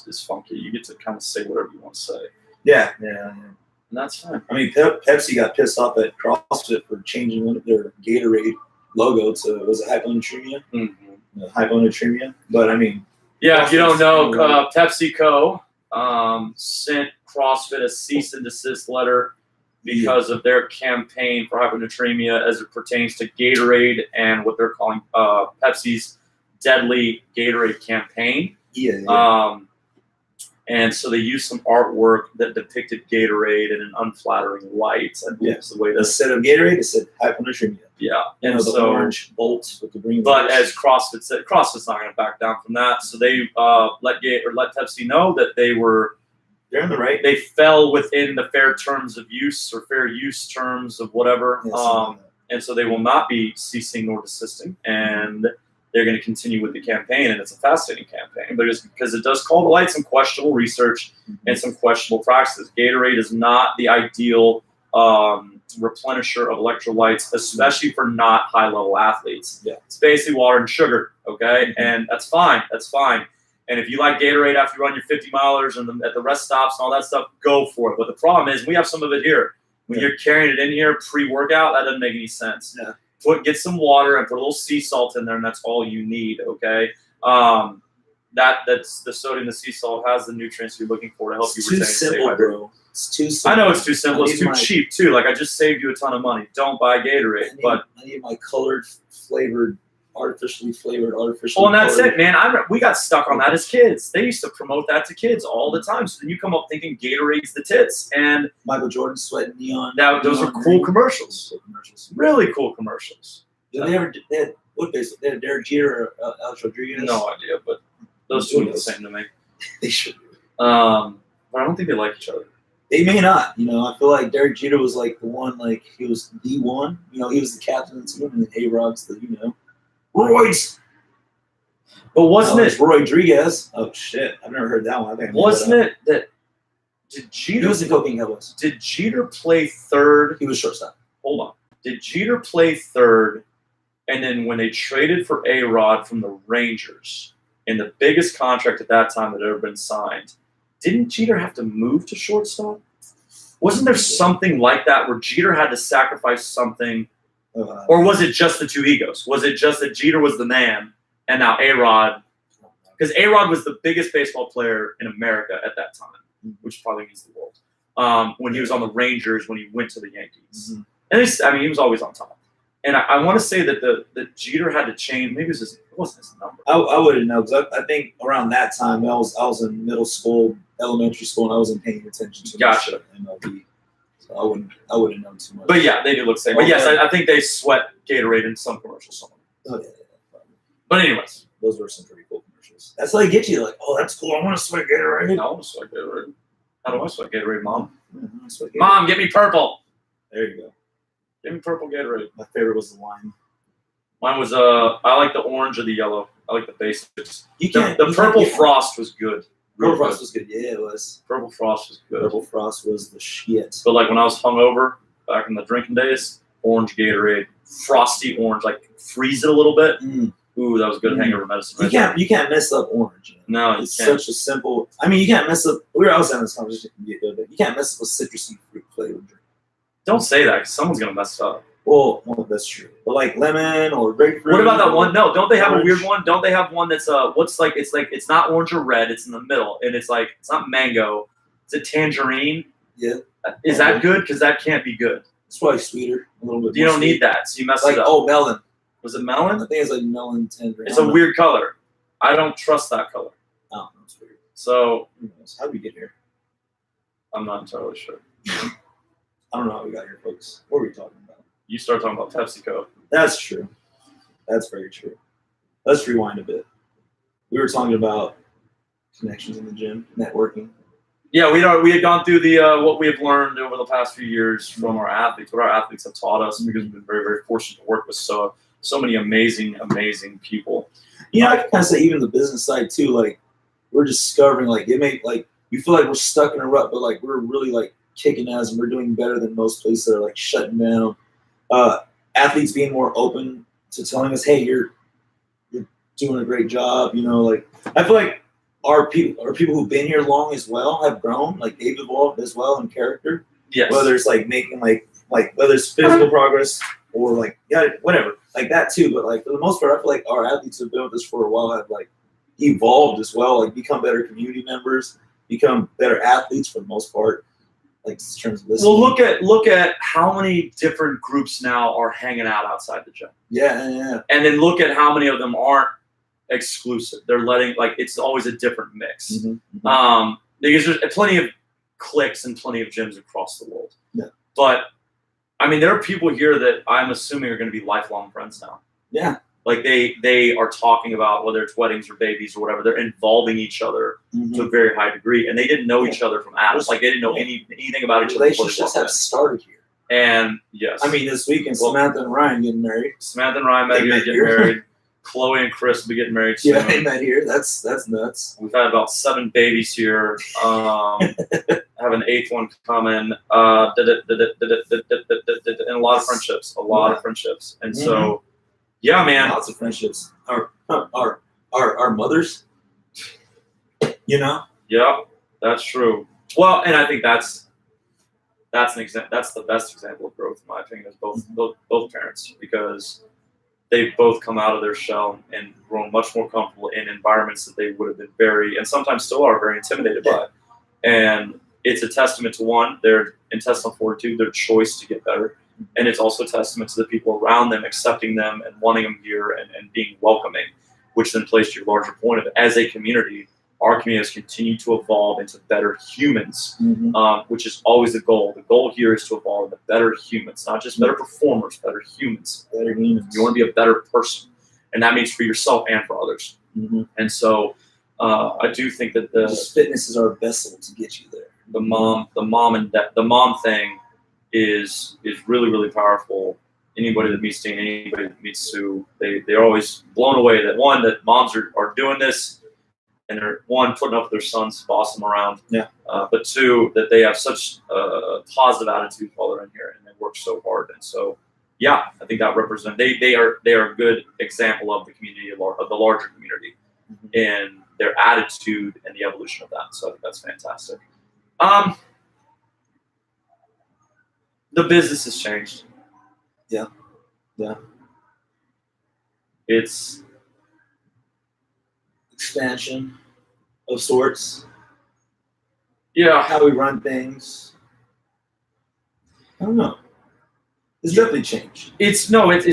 is funky. You get to kind of say whatever you want to say. Yeah. And that's fine. I mean, Pepsi got pissed off at CrossFit for changing one of their Gatorade logo to, was it hyponatremia? Mm-hmm. Hyponatremia. But I mean, yeah, if you don't know, PepsiCo sent CrossFit a cease and desist letter because of their campaign for hyponatremia as it pertains to Gatorade and what they're calling Pepsi's deadly Gatorade campaign. And so they used some artwork that depicted Gatorade in an unflattering light. I believe is the way that instead of Gatorade, it said hyponatremia. Yeah, and the so orange bolts with the green. But as CrossFit said, CrossFit's not going to back down from that. So they let Pepsi know that they're in the right. They fell within the fair terms of use or fair use terms of whatever. And so they will not be ceasing nor desisting, and they're going to continue with the campaign. And it's a fascinating campaign, but it's because it does call to light some questionable research and some questionable practices. Gatorade is not the ideal replenisher of electrolytes, especially for not high-level athletes. Yeah. It's basically water and sugar, okay? And that's fine. That's fine. And if you like Gatorade after you run your 50 milers and at the rest stops and all that stuff, go for it. But the problem is we have some of it here. When you're carrying it in here pre-workout, that doesn't make any sense. Yeah. Get some water and put a little sea salt in there, and that's all you need, okay? That's the sodium, the sea salt has the nutrients you're looking for to help you retain and stay hydrated. Bro. It's too simple. I know it's too simple. It's too cheap, too. Like, I just saved you a ton of money. Don't buy Gatorade. I need my artificially flavored. Well, and that's it, man. We got stuck on that as kids. They used to promote that to kids all the time. So then you come up thinking Gatorade's the tits. And Michael Jordan sweating neon. Those are cool commercials. Really cool commercials. Did they ever? They had what base? They had Derek Jeter or Alex Rodriguez. No idea, but those two are the same to me. They should. But I don't think they like each other. They may not. I feel like Derek Jeter was like the one. Like he was the one. He was the captain of the team, and then A-Rod's the Roy's. But wasn't it Roy Rodriguez? Oh shit! I've never heard that one. I think wasn't it that? Did Jeter? He was the cocaine Cowboys. Did Jeter play third? He was shortstop. Hold on. Did Jeter play third? And then when they traded for A-Rod from the Rangers in the biggest contract at that time that had ever been signed, didn't Jeter have to move to shortstop? Wasn't there something like that where Jeter had to sacrifice something? Or was it just the two egos? Was it just that Jeter was the man and now A-Rod? Because A-Rod was the biggest baseball player in America at that time, which probably means the world. When he was on the Rangers, when he went to the Yankees. And he was always on top. And I want to say that the Jeter had to change. Maybe it wasn't his number. I wouldn't know because I think around that time I was in middle school, elementary school, and I wasn't paying attention to MLB. So I wouldn't know too much. But yeah, they do look the same. But yes, I think they sweat Gatorade in some commercials somewhere. Oh yeah, probably. But anyways, those were some pretty cool commercials. That's how they get you. Like, oh, that's cool. I want to sweat Gatorade. I want to sweat Gatorade. How do I sweat Gatorade, Mom? Gatorade. Mom, get me purple. There you go. Give me purple Gatorade. My favorite was the lime. Mine was I like the orange or the yellow. I like the basics. The purple frost was good. Purple frost was good. Yeah, it was. Purple frost was good. Purple frost was the shit. But like when I was hungover back in the drinking days, orange Gatorade, frosty orange, like freeze it a little bit. Ooh, that was good hangover medicine. You can't mess up orange. No, it's such a simple. I mean, you can't mess up. We were also having this conversation. You can't mess up a citrusy fruit flavored drink. Don't say that because someone's gonna mess it up. Well, that's true. But like lemon or grapefruit. What about that one? No, don't they have a weird one? Don't they have one that's it's not orange or red. It's in the middle, and it's not mango. It's a tangerine. Yeah. Is that good? Because that can't be good. It's probably sweeter, a little bit. You don't need that, so you mess it up. Oh, melon. Was it melon? I think it's like melon tangerine. It's a weird color. I don't trust that color. Oh, that's weird. So how did we get here? I'm not entirely sure. I don't know how we got here, folks. What were we talking about? You start talking about PepsiCo. That's true. That's very true. Let's rewind a bit. We were talking about connections in the gym, networking. Yeah, we had gone through the what we have learned over the past few years from our athletes, what our athletes have taught us, because we've been very, very fortunate to work with so many amazing people. You know, I can kind of say even the business side too. Like we're discovering, like it may like we feel like we're stuck in a rut, but like we're really like kicking ass and we're doing better than most places that are like shutting down. Athletes being more open to telling us, hey, you're doing a great job. You know, like I feel like our people who've been here long as well have grown. Like they've evolved as well in character. Yes. Whether it's like making like whether it's physical progress or like whatever, like that too. But like for the most part, I feel like our athletes who've been with us for a while have like evolved as well. Like become better community members, become better athletes for the most part. Like in terms of listening. Well, look at how many different groups now are hanging out outside the gym. Yeah. And then look at how many of them aren't exclusive. They're letting it's always a different mix. Mm-hmm. Because there's plenty of cliques and plenty of gyms across the world. Yeah. But I mean, there are people here that I'm assuming are going to be lifelong friends now. Yeah. Like they are talking about whether it's weddings or babies or whatever. They're involving each other to a very high degree, and they didn't know each other from Adam. Like they didn't know anything about each other. Relationships have started here. And yes, I mean this weekend, Samantha and Ryan getting married. Samantha and Ryan met here, getting married. Chloe and Chris will be getting married soon. Yeah, they met here. That's nuts. We've had about 7 babies here. Have an 8th one coming. And a lot of friendships. Of friendships. And so, yeah, man. Lots of friendships. Our mothers. You know. Yeah, that's true. Well, and I think that's an example. That's the best example of growth, in my opinion, is both parents, because they've both come out of their shell and grown much more comfortable in environments that they would have been and sometimes still are very intimidated by. And it's a testament to, one, their intestinal fortitude, their choice to get better. And it's also a testament to the people around them, accepting them and wanting them here and being welcoming, which then plays to your larger point of, as a community, our community has continued to evolve into better humans, which is always the goal. The goal here is to evolve into better humans, not just better performers, better humans. Better humans. You want to be a better person, and that means for yourself and for others. And so, I do think that just fitness is our vessel to get you there. The mom thing is really, really powerful. Anybody that meets Dean, anybody that meets Sue, they're always blown away that, one, that moms are doing this. And they're, one, putting up with their sons, bossing them around. Yeah. But two, that they have such a positive attitude while they're in here, and they work so hard. And so, yeah, I think that represents they are a good example of the community, of the larger community, in their attitude and the evolution of that. So I think that's fantastic. The business has changed. Yeah. It's expansion of sorts. Yeah. How we run things. I don't know. It's definitely changed. It's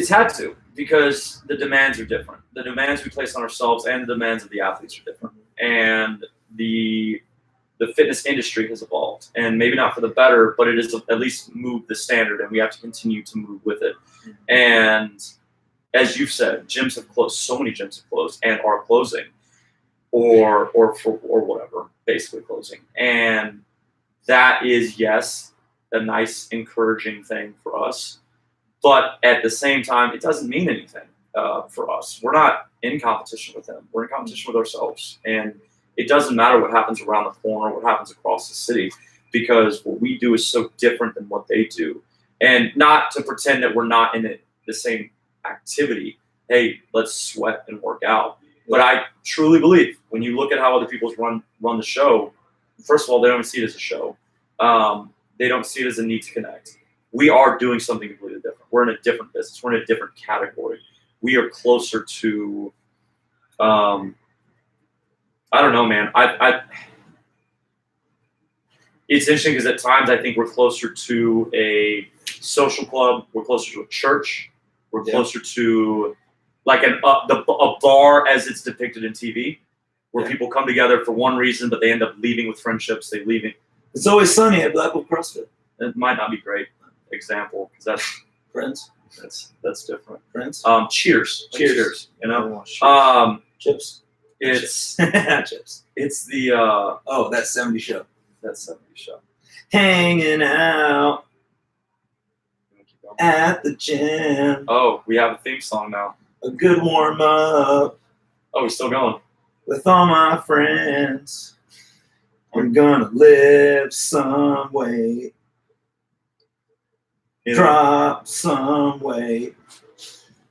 had to, because the demands are different. The demands we place on ourselves and the demands of the athletes are different. And the fitness industry has evolved, and maybe not for the better, but it has at least moved the standard, and we have to continue to move with it. And as you've said, gyms have closed. So many gyms have closed and are closing. Or whatever, basically closing. And that is, yes, a nice, encouraging thing for us. But at the same time, it doesn't mean anything for us. We're not in competition with them. We're in competition with ourselves. And it doesn't matter what happens around the corner, what happens across the city, because what we do is so different than what they do. And not to pretend that we're not in the same activity. Hey, let's sweat and work out. But I truly believe, when you look at how other people run the show, first of all, they don't see it as a show. They don't see it as a need to connect. We are doing something completely different. We're in a different business. We're in a different category. We are closer to, I don't know, man. It's interesting because at times I think we're closer to a social club. We're closer to a church. We're closer to like a bar as it's depicted in TV, where people come together for one reason, but they end up leaving with friendships. They leaving. It's Always Sunny at Blackpool CrossFit. It might not be a great example, because that's Friends. That's different. Prince. Cheers. Like Cheers. Cheers. You know. Chips. It's Chips. it's the Oh, that 70 show. that's 70 show. Hanging out at the gym. Oh, we have a theme song now. A good warm up Oh, we're still going. with all my friends. We're gonna live some weight. Drop some weight.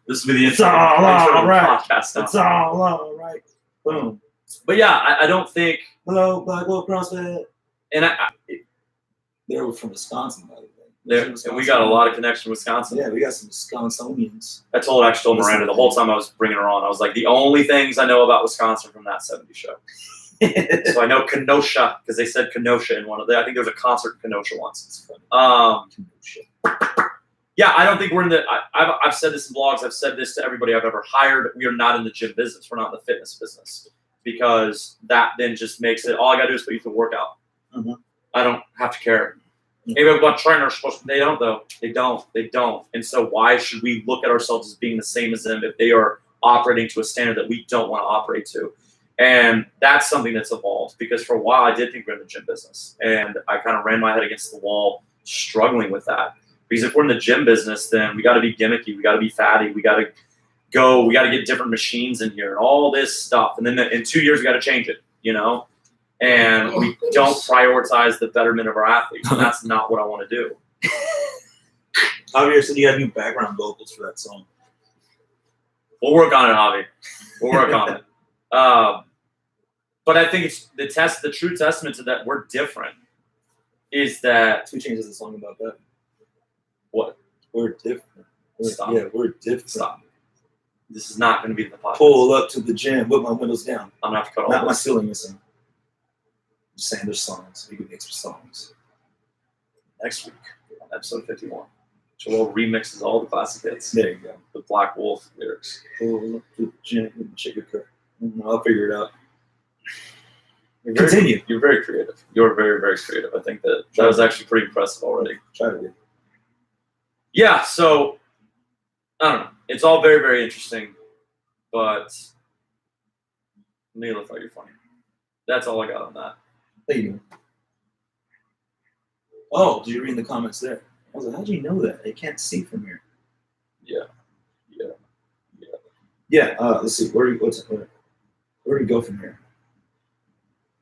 This will be the It's all right. podcast now. It's all right. Boom. But yeah, I don't think, Hello, Blackwell CrossFit. and They were from Wisconsin, by the way. and we got a lot of connection with Wisconsin. Yeah, we got some Wisconsinians. I actually told Miranda the whole time I was bringing her on, I was like, the only things I know about Wisconsin from that 70s show. So I know Kenosha, because they said Kenosha in one of the, I think there was a concert in Kenosha once. Yeah, I don't think we're in the, I've said this in blogs, I've said this to everybody I've ever hired, we are not in the gym business, we're not in the fitness business. Because that then just makes it, all I gotta do is put you through a workout. Mm-hmm. I don't have to care. Maybe what trainers supposed to, they don't though. They don't. And so why should we look at ourselves as being the same as them if they are operating to a standard that we don't want to operate to? And that's something that's evolved, because for a while I did think we were in the gym business, and I kind of ran my head against the wall struggling with that. Because if we're in the gym business, then we got to be gimmicky, we got to be fatty, we got to get different machines in here and all this stuff. And then in 2 years we got to change it, you know? And we don't prioritize the betterment of our athletes. And that's not what I want to do. Javier said you got new background vocals for that song. We'll work on it, Javi. We'll work on it. But I think it's the true testament to that we're different is that 2 Chainz has a song about that. What? We're different. Stop. Yeah, we're different. Stop. This is not going to be the podcast. Pull up to the gym with my windows down. I'm going to have to cut all Not my this. ceiling missing. I'm just saying there's songs. We can make some songs. Next week on episode 51. Joel remixes all the classic hits There you go. with Black Wolf lyrics. Pull up to the gym with the chicken cook. I'll figure it out. Continue. You're very creative. You're very, very creative. I think that was actually pretty impressive already. Try to do. Yeah, so I don't know. It's all very, very interesting, but Neil, I thought you're funny. That's all I got on that. There you go. Oh, did you read the comments there? I was like, how'd you know that? I can't see from here. Yeah. Let's see. Where do we go from here?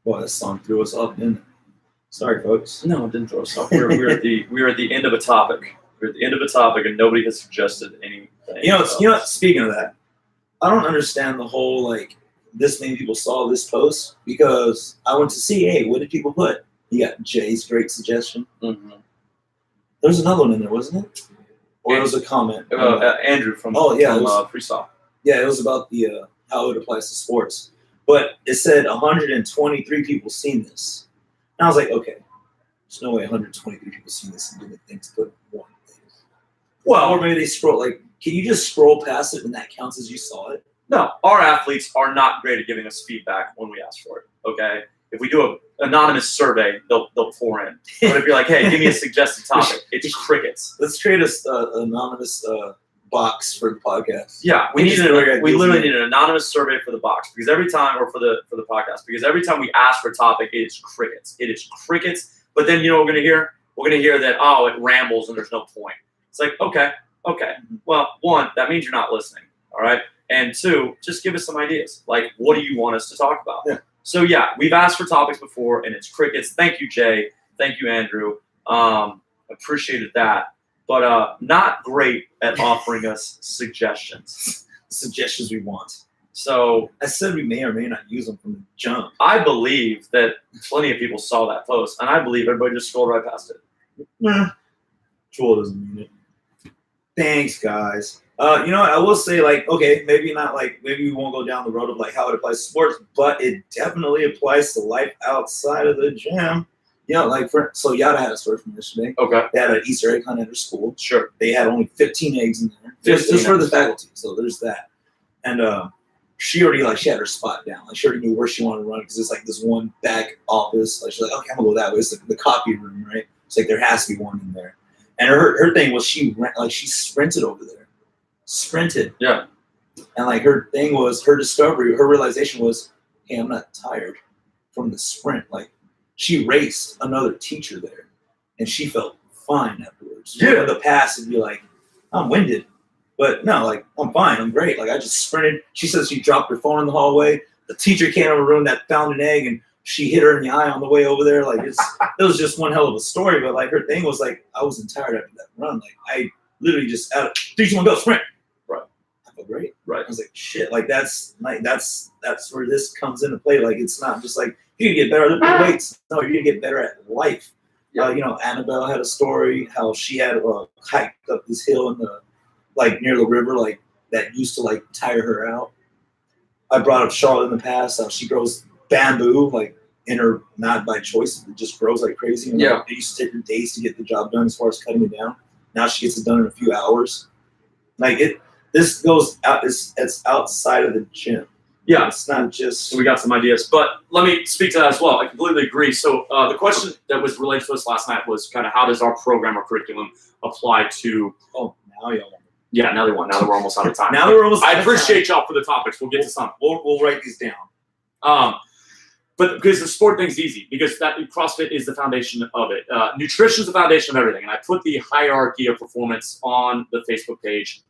Boy, that song threw us up, didn't it? Sorry, folks. No, it didn't throw us off. We're at the end of a topic. We're at the end of a topic, and nobody has suggested anything. You know. Speaking of that, I don't understand the whole like this many people saw this post, because I went to see. Hey, what did people put? You got Jay's great suggestion. Mm-hmm. There's another one in there, wasn't it? Or it was a comment. Andrew from Freestyle. Yeah, it was about the how it applies to sports. But it said 123 people seen this. And I was like, okay, there's no way 123 people seen this and didn't think to put one thing. Well, or maybe they scroll, like, can you just scroll past it and that counts as you saw it? No, our athletes are not great at giving us feedback when we ask for it, okay? If we do an anonymous survey, they'll pour in. But if you're like, hey, give me a suggested topic, it's crickets. Let's create an anonymous box for the podcast. Yeah, we literally need an anonymous survey for the box, because every time, or for the podcast, because every time we ask for a topic, it is crickets. It is crickets. But then you know what we're gonna hear? We're gonna hear that, oh, it rambles and there's no point. It's like, okay. Well, one, that means you're not listening. All right. And two, just give us some ideas. Like, what do you want us to talk about? Yeah. So yeah, we've asked for topics before, and it's crickets. Thank you, Jay. Thank you, Andrew. Appreciated that. But not great at offering us suggestions. Suggestions we want. So I said we may or may not use them from the jump. I believe that plenty of people saw that post, and I believe everybody just scrolled right past it. Nah. Joel doesn't mean it. Thanks, guys. You know what? I will say, like, okay, maybe we won't go down the road of like how it applies to sports, but it definitely applies to life outside of the gym. You know, like, so Yada had a story from yesterday. Okay. They had an Easter egg hunt at her school. Sure. They had only 15 eggs in there. Just for the faculty. So there's that. And she already, like, she had her spot down. Like, she already knew where she wanted to run, because it's like this one back office. Like, she's like, okay, I'm gonna go that way. It's like the copy room, right? It's like there has to be one in there. And her thing was she sprinted over there, sprinted. Yeah. And like her thing was her discovery, her realization was, hey, I'm not tired from the sprint. Like she raced another teacher there, and she felt fine afterwards. Yeah. In the past, it'd be like, I'm winded, but no, like I'm fine, I'm great. Like I just sprinted. She says she dropped her phone in the hallway. The teacher came over the room that found an egg, and she hit her in the eye on the way over there. Like it was just one hell of a story. But like her thing was like, I wasn't tired after that run. Like I literally just out of 3, 2, 1, go sprint. Right. I felt great. Right. I was like, shit. Like that's where this comes into play. Like it's not just like you can get better at lifting weights. No, you're gonna get better at life. Yeah. Annabelle had a story how she had hiked up this hill in the near the river, like that used to like tire her out. I brought up Charlotte in the past how she grows bamboo like in her, not by choice, it just grows like crazy. And Yeah. it used to take her days to get the job done as far as cutting it down. Now she gets it done in a few hours. Like this goes out. It's outside of the gym. Yeah. It's not just. So we got some ideas, but let me speak to that as well. I completely agree. So the question that was related to us last night was kind of how does our program or curriculum apply to? Oh, now y'all. Yeah, now they want. Now that we're almost out of time. Now that we're almost. I appreciate y'all for the topics. We'll get to some. We'll write these down. But because the sport thing's easy, because that CrossFit is the foundation of it. Nutrition is the foundation of everything. And I put the hierarchy of performance on the Facebook page.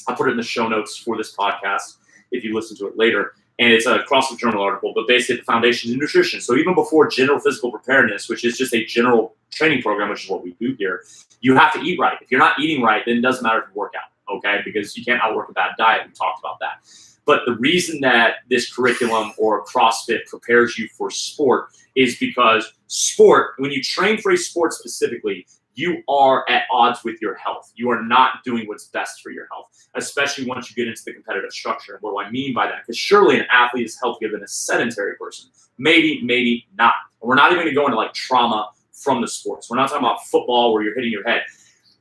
I'll put it in the show notes for this podcast if you listen to it later. And it's a CrossFit Journal article, but basically the foundation is nutrition. So even before general physical preparedness, which is just a general training program, which is what we do here, you have to eat right. If you're not eating right, then it doesn't matter if you work out, okay? Because you can't outwork a bad diet. We talked about that. But the reason that this curriculum or CrossFit prepares you for sport is because sport, when you train for a sport specifically, you are at odds with your health. You are not doing what's best for your health, especially once you get into the competitive structure. And what do I mean by that? Because surely an athlete is healthier than a sedentary person. Maybe, maybe not. And we're not even going to go into like trauma from the sports. We're not talking about football where you're hitting your head.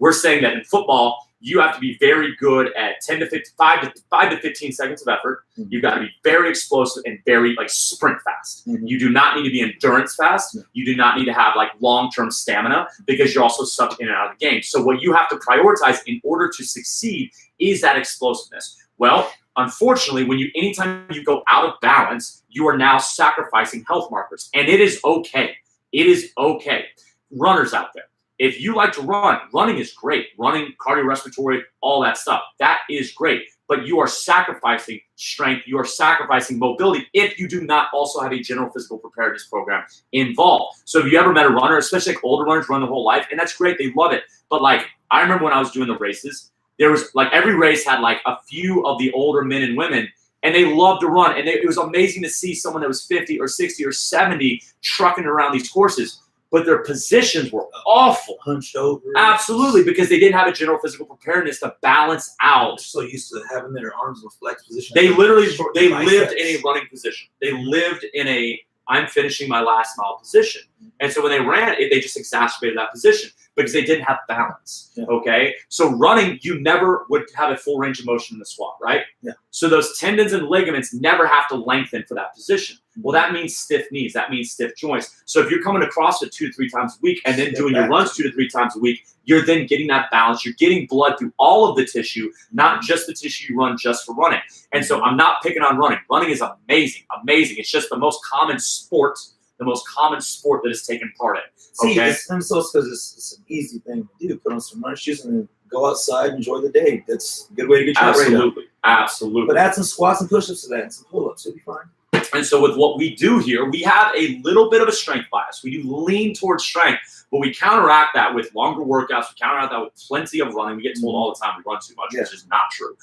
We're saying that in football, you have to be very good at 5 to 15 seconds of effort. Mm-hmm. You've got to be very explosive and very sprint fast. Mm-hmm. You do not need to be endurance fast. Mm-hmm. You do not need to have long-term stamina because you're also sucked in and out of the game. So what you have to prioritize in order to succeed is that explosiveness. Well, unfortunately, anytime you go out of balance, you are now sacrificing health markers. And it is okay. It is okay. Runners out there. If you like to run, running is great. Running, cardiorespiratory, all that stuff. That is great. But you are sacrificing strength. You are sacrificing mobility if you do not also have a general physical preparedness program involved. So if you ever met a runner, especially older runners run their whole life, and that's great. They love it. But I remember when I was doing the races, there was every race had a few of the older men and women, and they loved to run. And it was amazing to see someone that was 50 or 60 or 70 trucking around these courses. But their positions were awful. Hunched over. Absolutely, because they didn't have a general physical preparedness to balance out. They're so used to having their arms in a flex position. They lived in a running position. They lived in a I'm finishing my last mile position. And so when they ran, they just exacerbated that position because they didn't have balance. Yeah. Okay? So running, you never would have a full range of motion in the squat, right? Yeah. So those tendons and ligaments never have to lengthen for that position. Well, that means stiff knees. That means stiff joints. So if you're coming to CrossFit 2 to 3 times a week and then doing your runs 2 to 3 times a week, you're then getting that balance. You're getting blood through all of the tissue, not just the tissue you run just for running. And so I'm not picking on running. Running is amazing, amazing. It's just the most common sport that is taken part in. Okay? See, I'm so because it's an easy thing to do. Put on some running shoes and go outside, enjoy the day. That's a good way to get your rate up. Absolutely. But add some squats and push-ups to that and some pull-ups. It'll be fine. And so with what we do here, we have a little bit of a strength bias. We do lean towards strength, but we counteract that with longer workouts. We counteract that with plenty of running. We get told all the time we run too much, which is not true.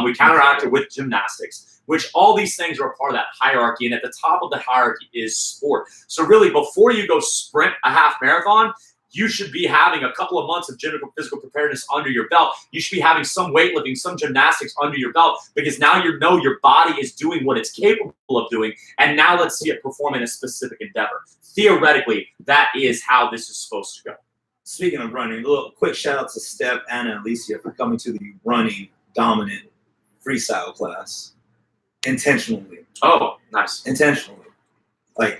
We counteract it with gymnastics, which all these things are a part of that hierarchy. And at the top of the hierarchy is sport. So really, before you go sprint a half marathon, you should be having a couple of months of general physical preparedness under your belt. You should be having some weightlifting, some gymnastics under your belt because now you know your body is doing what it's capable of doing. And now let's see it perform in a specific endeavor. Theoretically, that is how this is supposed to go. Speaking of running, a little quick shout out to Steph, Anna, and Alicia for coming to the running dominant freestyle class intentionally. Oh, nice. Intentionally. The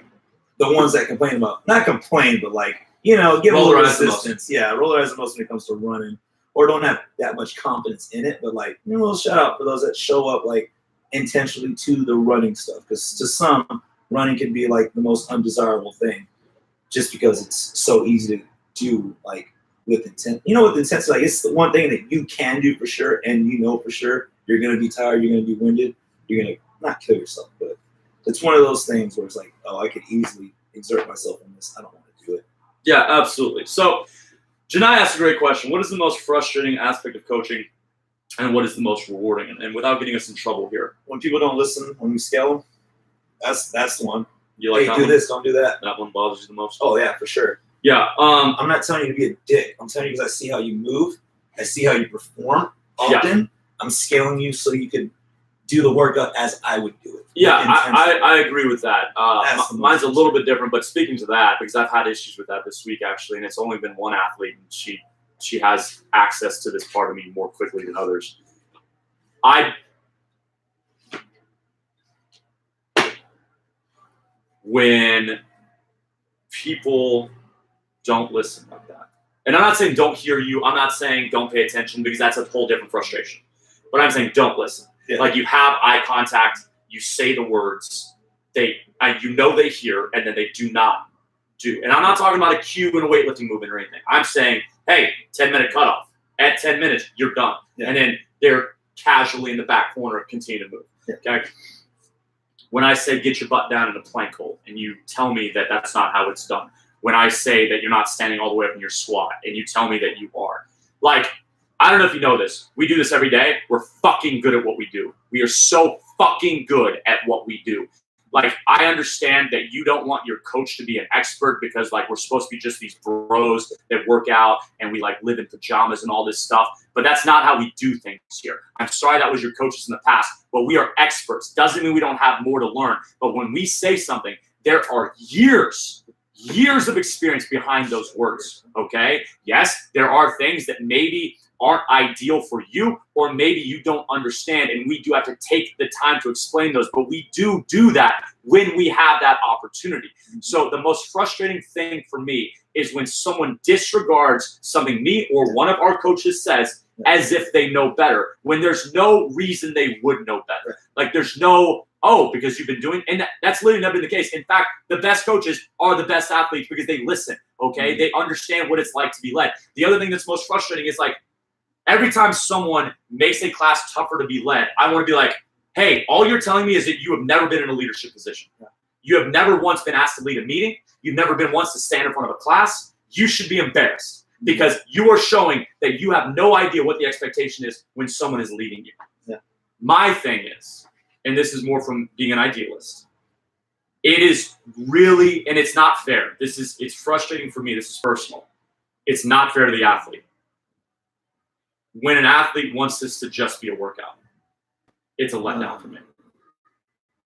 ones that complain about, not complain, but give a little Rollerize the most. resistance. Yeah, rollerize the most when it comes to running, or don't have that much confidence in it. But like, a little shout out for those that show up like intentionally to the running stuff, because to some, running can be like the most undesirable thing, just because it's so easy to do like with intent. With intent, like it's the one thing that you can do for sure, and for sure you're gonna be tired, you're gonna be winded, you're gonna not kill yourself, but it's one of those things where it's like, oh, I could easily exert myself in this. I don't want to do it. Yeah, absolutely. So, Janai asked a great question. What is the most frustrating aspect of coaching, and what is the most rewarding? And without getting us in trouble here, When people don't listen, when we scale them, that's the one. you like Hey, that do one? this, don't do that. That one bothers you the most? Oh yeah, for sure. Yeah. I'm not telling you to be a dick. I'm telling you because I see how you move. I see how you perform often. Yeah. I'm scaling you so you can do the workout as I would do it. Yeah, with intensity. I agree with that. That's the Mine's a most little bit different, but speaking to that, because I've had issues with that this week actually, and it's only been one athlete, and she has access to this part of me more quickly than others. When people don't listen like that, and I'm not saying don't hear you, I'm not saying don't pay attention, because that's a whole different frustration. But I'm saying don't listen. Yeah. Like, you have eye contact, you say the words, they hear, and then they do not do. And I'm not talking about a cue in a weightlifting movement or anything. I'm saying, hey, 10-minute cutoff. At 10 minutes, you're done. Yeah. And then they're casually in the back corner, continue to move. Yeah. Okay. When I say get your butt down in a plank hold, and you tell me that that's not how it's done. When I say that you're not standing all the way up in your squat, and you tell me that you are. Like, I don't know if you know this. We do this every day. We're fucking good at what we do. We are so fucking good at what we do. Like, I understand that you don't want your coach to be an expert, because like, we're supposed to be just these bros that work out and we like live in pajamas and all this stuff. But that's not how we do things here. I'm sorry that was your coaches in the past, but we are experts. Doesn't mean we don't have more to learn. But when we say something, there are years of experience behind those words, okay? Yes, there are things that maybe aren't ideal for you, or maybe you don't understand, and we do have to take the time to explain those, but we do that when we have that opportunity. So the most frustrating thing for me is when someone disregards something me or one of our coaches says as if they know better, when there's no reason they would know better. Like, there's no, because you've been doing, and that's literally never been the case. In fact, the best coaches are the best athletes, because they listen, okay? They understand what it's like to be led. The other thing that's most frustrating is like, every time someone makes a class tougher to be led, I want to be like, hey, all you're telling me is that you have never been in a leadership position. You have never once been asked to lead a meeting. You've never been once to stand in front of a class. You should be embarrassed, because you are showing that you have no idea what the expectation is when someone is leading you. Yeah. My thing is, and this is more from being an idealist, it is really, and it's not fair. It's frustrating for me. This is personal. It's not fair to the athlete. When an athlete wants this to just be a workout, it's a letdown for me.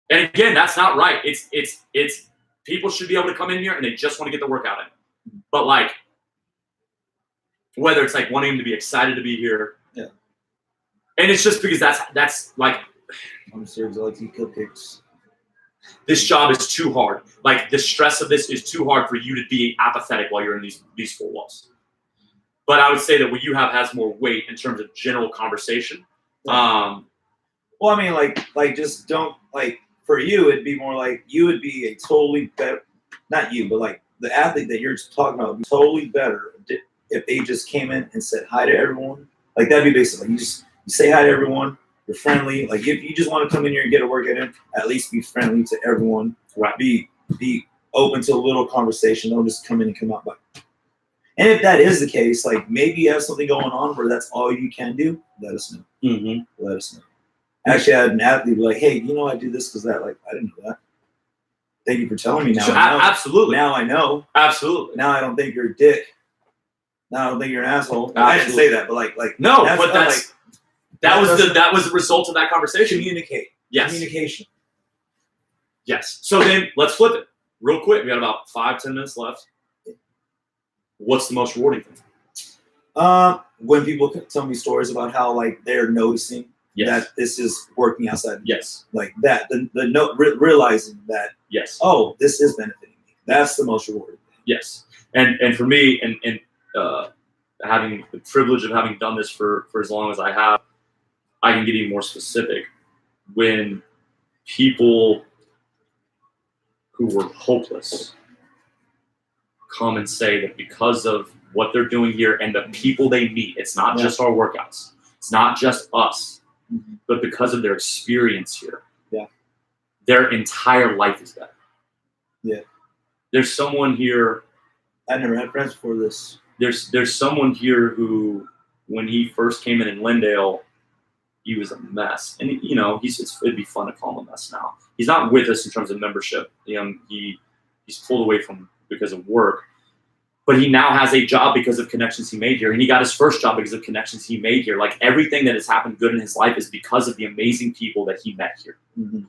And again, that's not right. It's people should be able to come in here and they just want to get the workout in. But like, whether it's like wanting them to be excited to be here, yeah, and it's just because that's like, I'm serious. I like to eat cupcakes. This job is too hard. Like, the stress of this is too hard for you to be apathetic while you're in these four walls. But I would say that what you have has more weight in terms of general conversation. Well, I mean, like just don't, like, for you, it'd be more like you would be a totally better, not you, but like the athlete that you're talking about would be totally better if they just came in and said hi to everyone. Like, that'd be basically, you say hi to everyone, you're friendly. Like, if you just want to come in here and get a workout in, at least be friendly to everyone. Right. Be open to a little conversation. Don't just come in and come out. And if that is the case, like, maybe you have something going on where that's all you can do, let us know. Mm-hmm. Let us know. Actually, I had an athlete be like, hey, I do this because that. Like, I didn't know that. Thank you for telling me now. So, I know. absolutely. Now I know. Absolutely. Now I don't think you're a dick. Now I don't think you're an asshole. Absolutely. I didn't say that, but like no, that's, but that's like, that was the result of that conversation. Communicate. Yes. Communication. Yes. So then let's flip it real quick. We got about 5-10 minutes left. What's the most rewarding thing? When people tell me stories about how, like, they're noticing Yes. that this is working outside. Yes. Like that, realizing that, Yes. oh, this is benefiting me. That's the most rewarding thing. Yes, and for me, and having the privilege of having done this for as long as I have, I can get even more specific. When people who were hopeless come and say that because of what they're doing here and the people they meet, it's not just our workouts, it's not just us, but because of their experience here, their entire life is better. Yeah. There's someone here. I never had friends before this. There's someone here who, when he first came in Lindale, he was a mess, and you know it'd be fun to call him a mess now. He's not with us in terms of membership. He's pulled away from because of work, but he now has a job because of connections he made here, and he got his first job because of connections he made here. Like everything that has happened good in his life is because of the amazing people that he met here. Mm-hmm.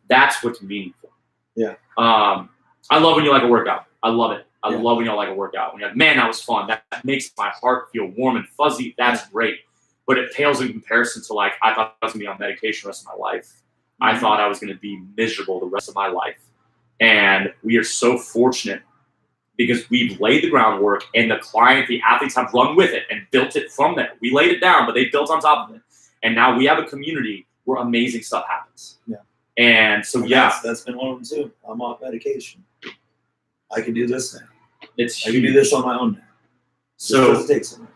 That's what's meaningful. Yeah. I love when you like a workout. I love it. I love when y'all like a workout. When you're like, man, that was fun. That makes my heart feel warm and fuzzy. That's great. But it pales in comparison to like, I thought I was going to be on medication the rest of my life. I thought I was going to be miserable the rest of my life. And we are so fortunate because we've laid the groundwork and the athletes have run with it and built it from there. We laid it down, but they built on top of it. And now we have a community where amazing stuff happens. Yeah. And so, that's been one of them too. I'm off medication. I can do this now. I can do this on my own now. So it takes something.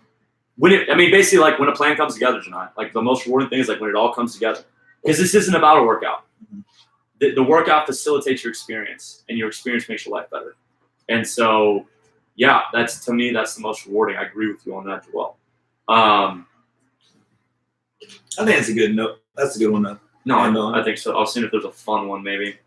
Basically, like when a plan comes together, Janai, like the most rewarding thing is like when it all comes together. Because this isn't about a workout. Mm-hmm. The workout facilitates your experience, and your experience makes your life better. And so, that's to me, that's the most rewarding. I agree with you on that as well. I think that's a good note. That's a good one. I think so. I'll see if there's a fun one, maybe.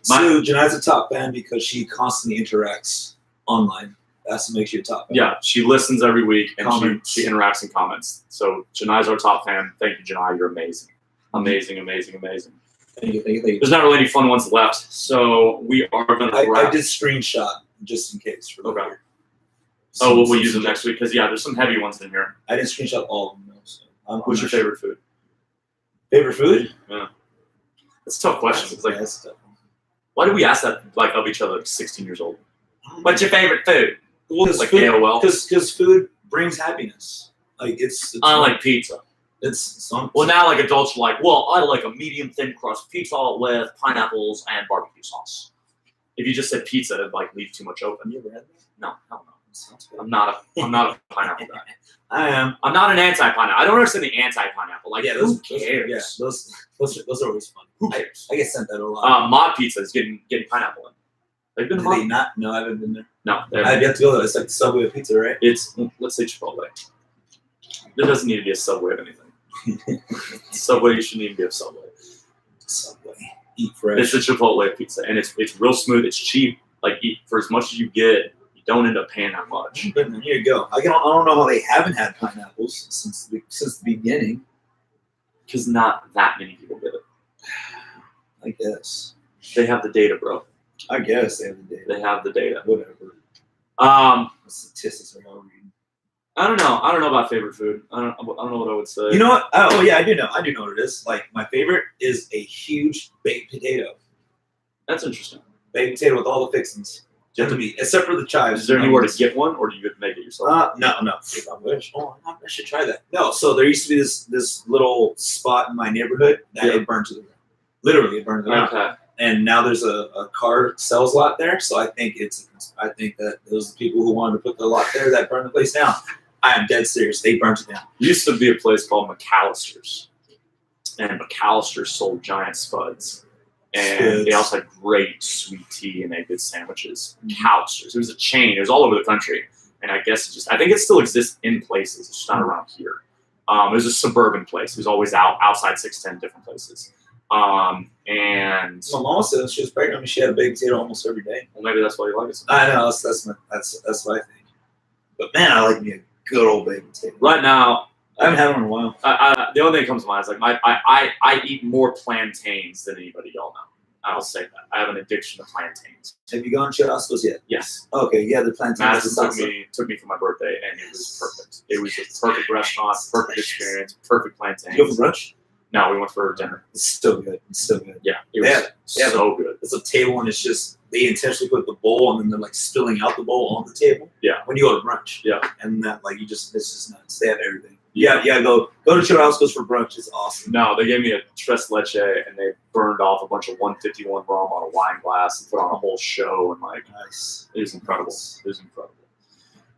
So Janai's a top fan because she constantly interacts online. That's what makes you a top fan. Yeah, she listens every week and she interacts and comments. So Janai's our top fan. Thank you, Janai. You're amazing. Amazing, amazing, amazing. Thank you. There's not really any fun ones left, so we are going to wrap. I did screenshot just in case. Okay. We'll use them next week because, there's some heavy ones in here. I didn't screenshot all of them, though. So what's your favorite food? Favorite food? Yeah. That's a tough question. It's like, that's tough. Why do we ask that like of each other at 16 years old? What's your favorite food? Well, like AOL. Because food brings happiness. Like it's I like pizza. Well, now like adults are like, well, I like a medium thin crust pizza with pineapples and barbecue sauce. If you just said pizza, it'd like leave too much open. You ever had that? No, hell no. I'm not a pineapple guy. I am. I'm not an anti-pineapple. I don't understand the anti-pineapple. Like, who cares? Those are always fun. Who cares? I get sent that a lot. Mod Pizza is getting pineapple in. Have you been to Mod? Not? No, I haven't been there. No, I have yet to go there. It's like the Subway of pizza, right? Let's say Chipotle. There doesn't need to be a Subway of anything. Subway, you shouldn't even be a Subway. Subway. Eat fresh. It's a Chipotle pizza, and it's real smooth. It's cheap. Like, eat for as much as you get, you don't end up paying that much. But here you go. I don't know how they haven't had pineapples since the beginning. Because not that many people get it. I guess. They have the data, bro. I guess they have the data. They have the data. Whatever. The statistics are all reading. I don't know about favorite food. I don't know what I would say. You know what? Oh yeah, I do know. I do know what it is. Like my favorite is a huge baked potato. That's interesting. Baked potato with all the fixings. Just to me, except for the chives. Is there anywhere to get one, or do you get to make it yourself? No. If I wish. Oh, I should try that. No. So there used to be this little spot in my neighborhood that it burned to the ground. Literally, it burned to the ground. Okay. And now there's a car sales lot there. So I think that those people who wanted to put the lot there that burned the place down. I am dead serious. They burnt it down. There used to be a place called McAllister's, and McAllister sold giant spuds. And they also had great sweet tea and they had good sandwiches. McAllister's. It was a chain. It was all over the country. And I guess I think it still exists in places. It's just not around here. It was a suburban place. It was always outside 610 different places. And my mom said she was pregnant. I mean, she had a baked potato almost every day. Well, maybe that's why you like it. I know. That's what I think. But man, I like me a good old baked potato. Right now, I haven't had one in a while. The only thing that comes to mind is like I eat more plantains than anybody y'all know. I'll say that. I have an addiction to plantains. Have you gone to Churrasco's yet? Yes. Okay, yeah, the plantains. Madison took me for my birthday, and it was perfect. It was a perfect restaurant, perfect experience, perfect plantains. Did you go for brunch? No, we went for dinner. It's still good. Yeah, it was so good. It's a table, and it's just they intentionally put the bowl and then they're like spilling out the bowl on the table. Yeah. When you go to brunch. Yeah. And that like it's just nuts. They have everything. Yeah, go to Churrasco's for brunch. It's awesome. No, they gave me a tres leche and they burned off a bunch of 151 rum on a wine glass and put on a whole show and like Nice. it was incredible. It was incredible.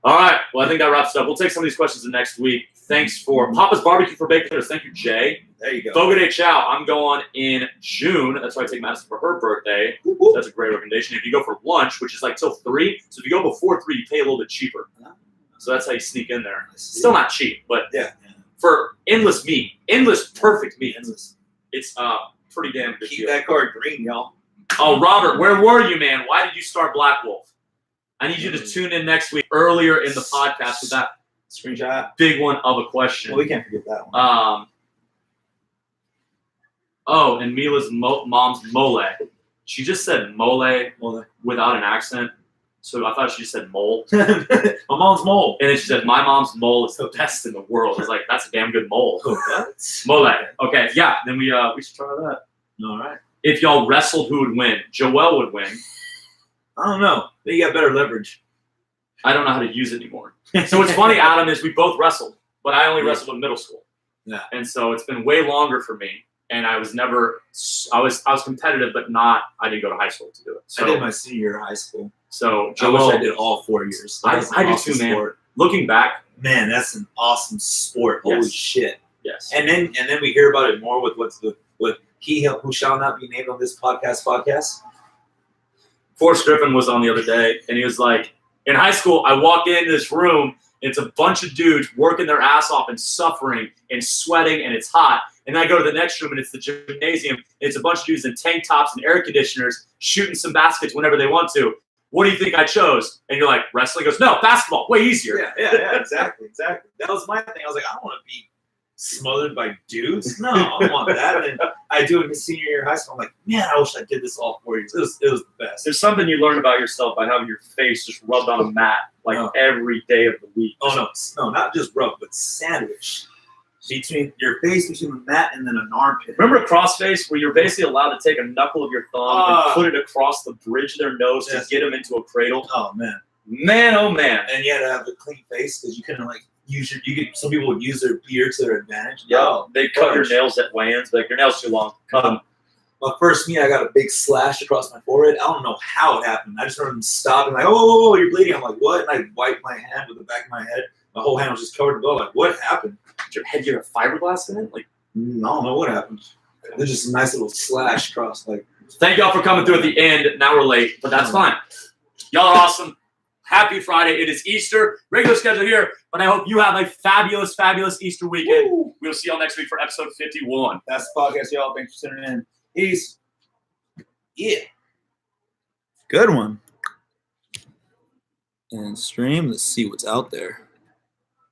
All right. Well, I think that wraps it up. We'll take some of these questions the next week. Thanks for Papa's Barbecue for Baconers. Thank you, Jay. There you go. Fogo de Chao. I'm going in June. That's why I take Madison for her birthday. That's a great recommendation. If you go for lunch, which is like till 3, so if you go before 3, you pay a little bit cheaper. So that's how you sneak in there. Still not cheap, but yeah. For endless meat, endless perfect meat, Endless. it's pretty damn good. Keep that card green, y'all. Oh, Robert, where were you, man? Why did you start Black Wolf? I need you to tune in next week earlier in the podcast with that Screenshot. big one of a question. Well, we can't forget that one. Oh, and Mila's mom's mole. She just said mole without an accent. So I thought she just said mole. My mom's mole. And then she said, my mom's mole is the best in the world. I was like, that's a damn good mole. What? Mole. Okay, yeah. Then we should try that. All right. If y'all wrestled, who would win? Joel would win. I don't know. They got better leverage. I don't know how to use it anymore. So what's funny, Adam, is we both wrestled, but I only wrestled in middle school. Yeah. And so it's been way longer for me. And I was never, I was competitive, but I didn't go to high school to do it. So, I did my senior year of high school. So I wish I did all 4 years. I That's an do awesome too, man. sport. Looking back, Man, that's an awesome sport. Holy Yes. shit. yes. And then we hear about it more with he who shall not be named on this podcast. Forrest Griffin was on the other day, and he was like, in high school, I walk into this room, it's a bunch of dudes working their ass off and suffering and sweating, and it's hot. And then I go to the next room, and it's the gymnasium. And it's a bunch of dudes in tank tops and air conditioners shooting some baskets whenever they want to. What do you think I chose? And you're like, wrestling? He goes, no, basketball, way easier. Yeah, exactly. That was my thing. I was like, I don't want to be smothered by dudes. No, I don't want that. And I do it in my senior year of high school. I'm like, man, I wish I did this all 4 years. It was the best. There's something you learn about yourself by having your face just rubbed on a mat like every day of the week. Oh, no, not just rub, but sandwich. Between your face, between the mat, and then an armpit. Remember CrossFit, where you're basically allowed to take a knuckle of your thumb and put it across the bridge of their nose to get them into a cradle? Oh, man. Man, oh, man. And you had to have a clean face because you couldn't, like, some people would use their beard to their advantage. Yeah, they cut your nails at weigh-ins. Like, your nails too long. Cut them. My first meet, I got a big slash across my forehead. I don't know how it happened. I just remember them stopping, like, oh, you're bleeding. I'm like, what? And I wiped my hand with the back of my head. My whole hand was just covered in blood. Like, what happened? Did your head get a fiberglass in it? Like, I don't know what happened. There's just a nice little slash across. Like, thank y'all for coming through at the end. Now we're late, but that's fine. Y'all are awesome. Happy Friday. It is Easter. Regular schedule here, but I hope you have a fabulous, fabulous Easter weekend. Woo. We'll see y'all next week for episode 51. That's the podcast, y'all. Thanks for tuning in. Peace. Yeah. Good one. And stream. Let's see what's out there.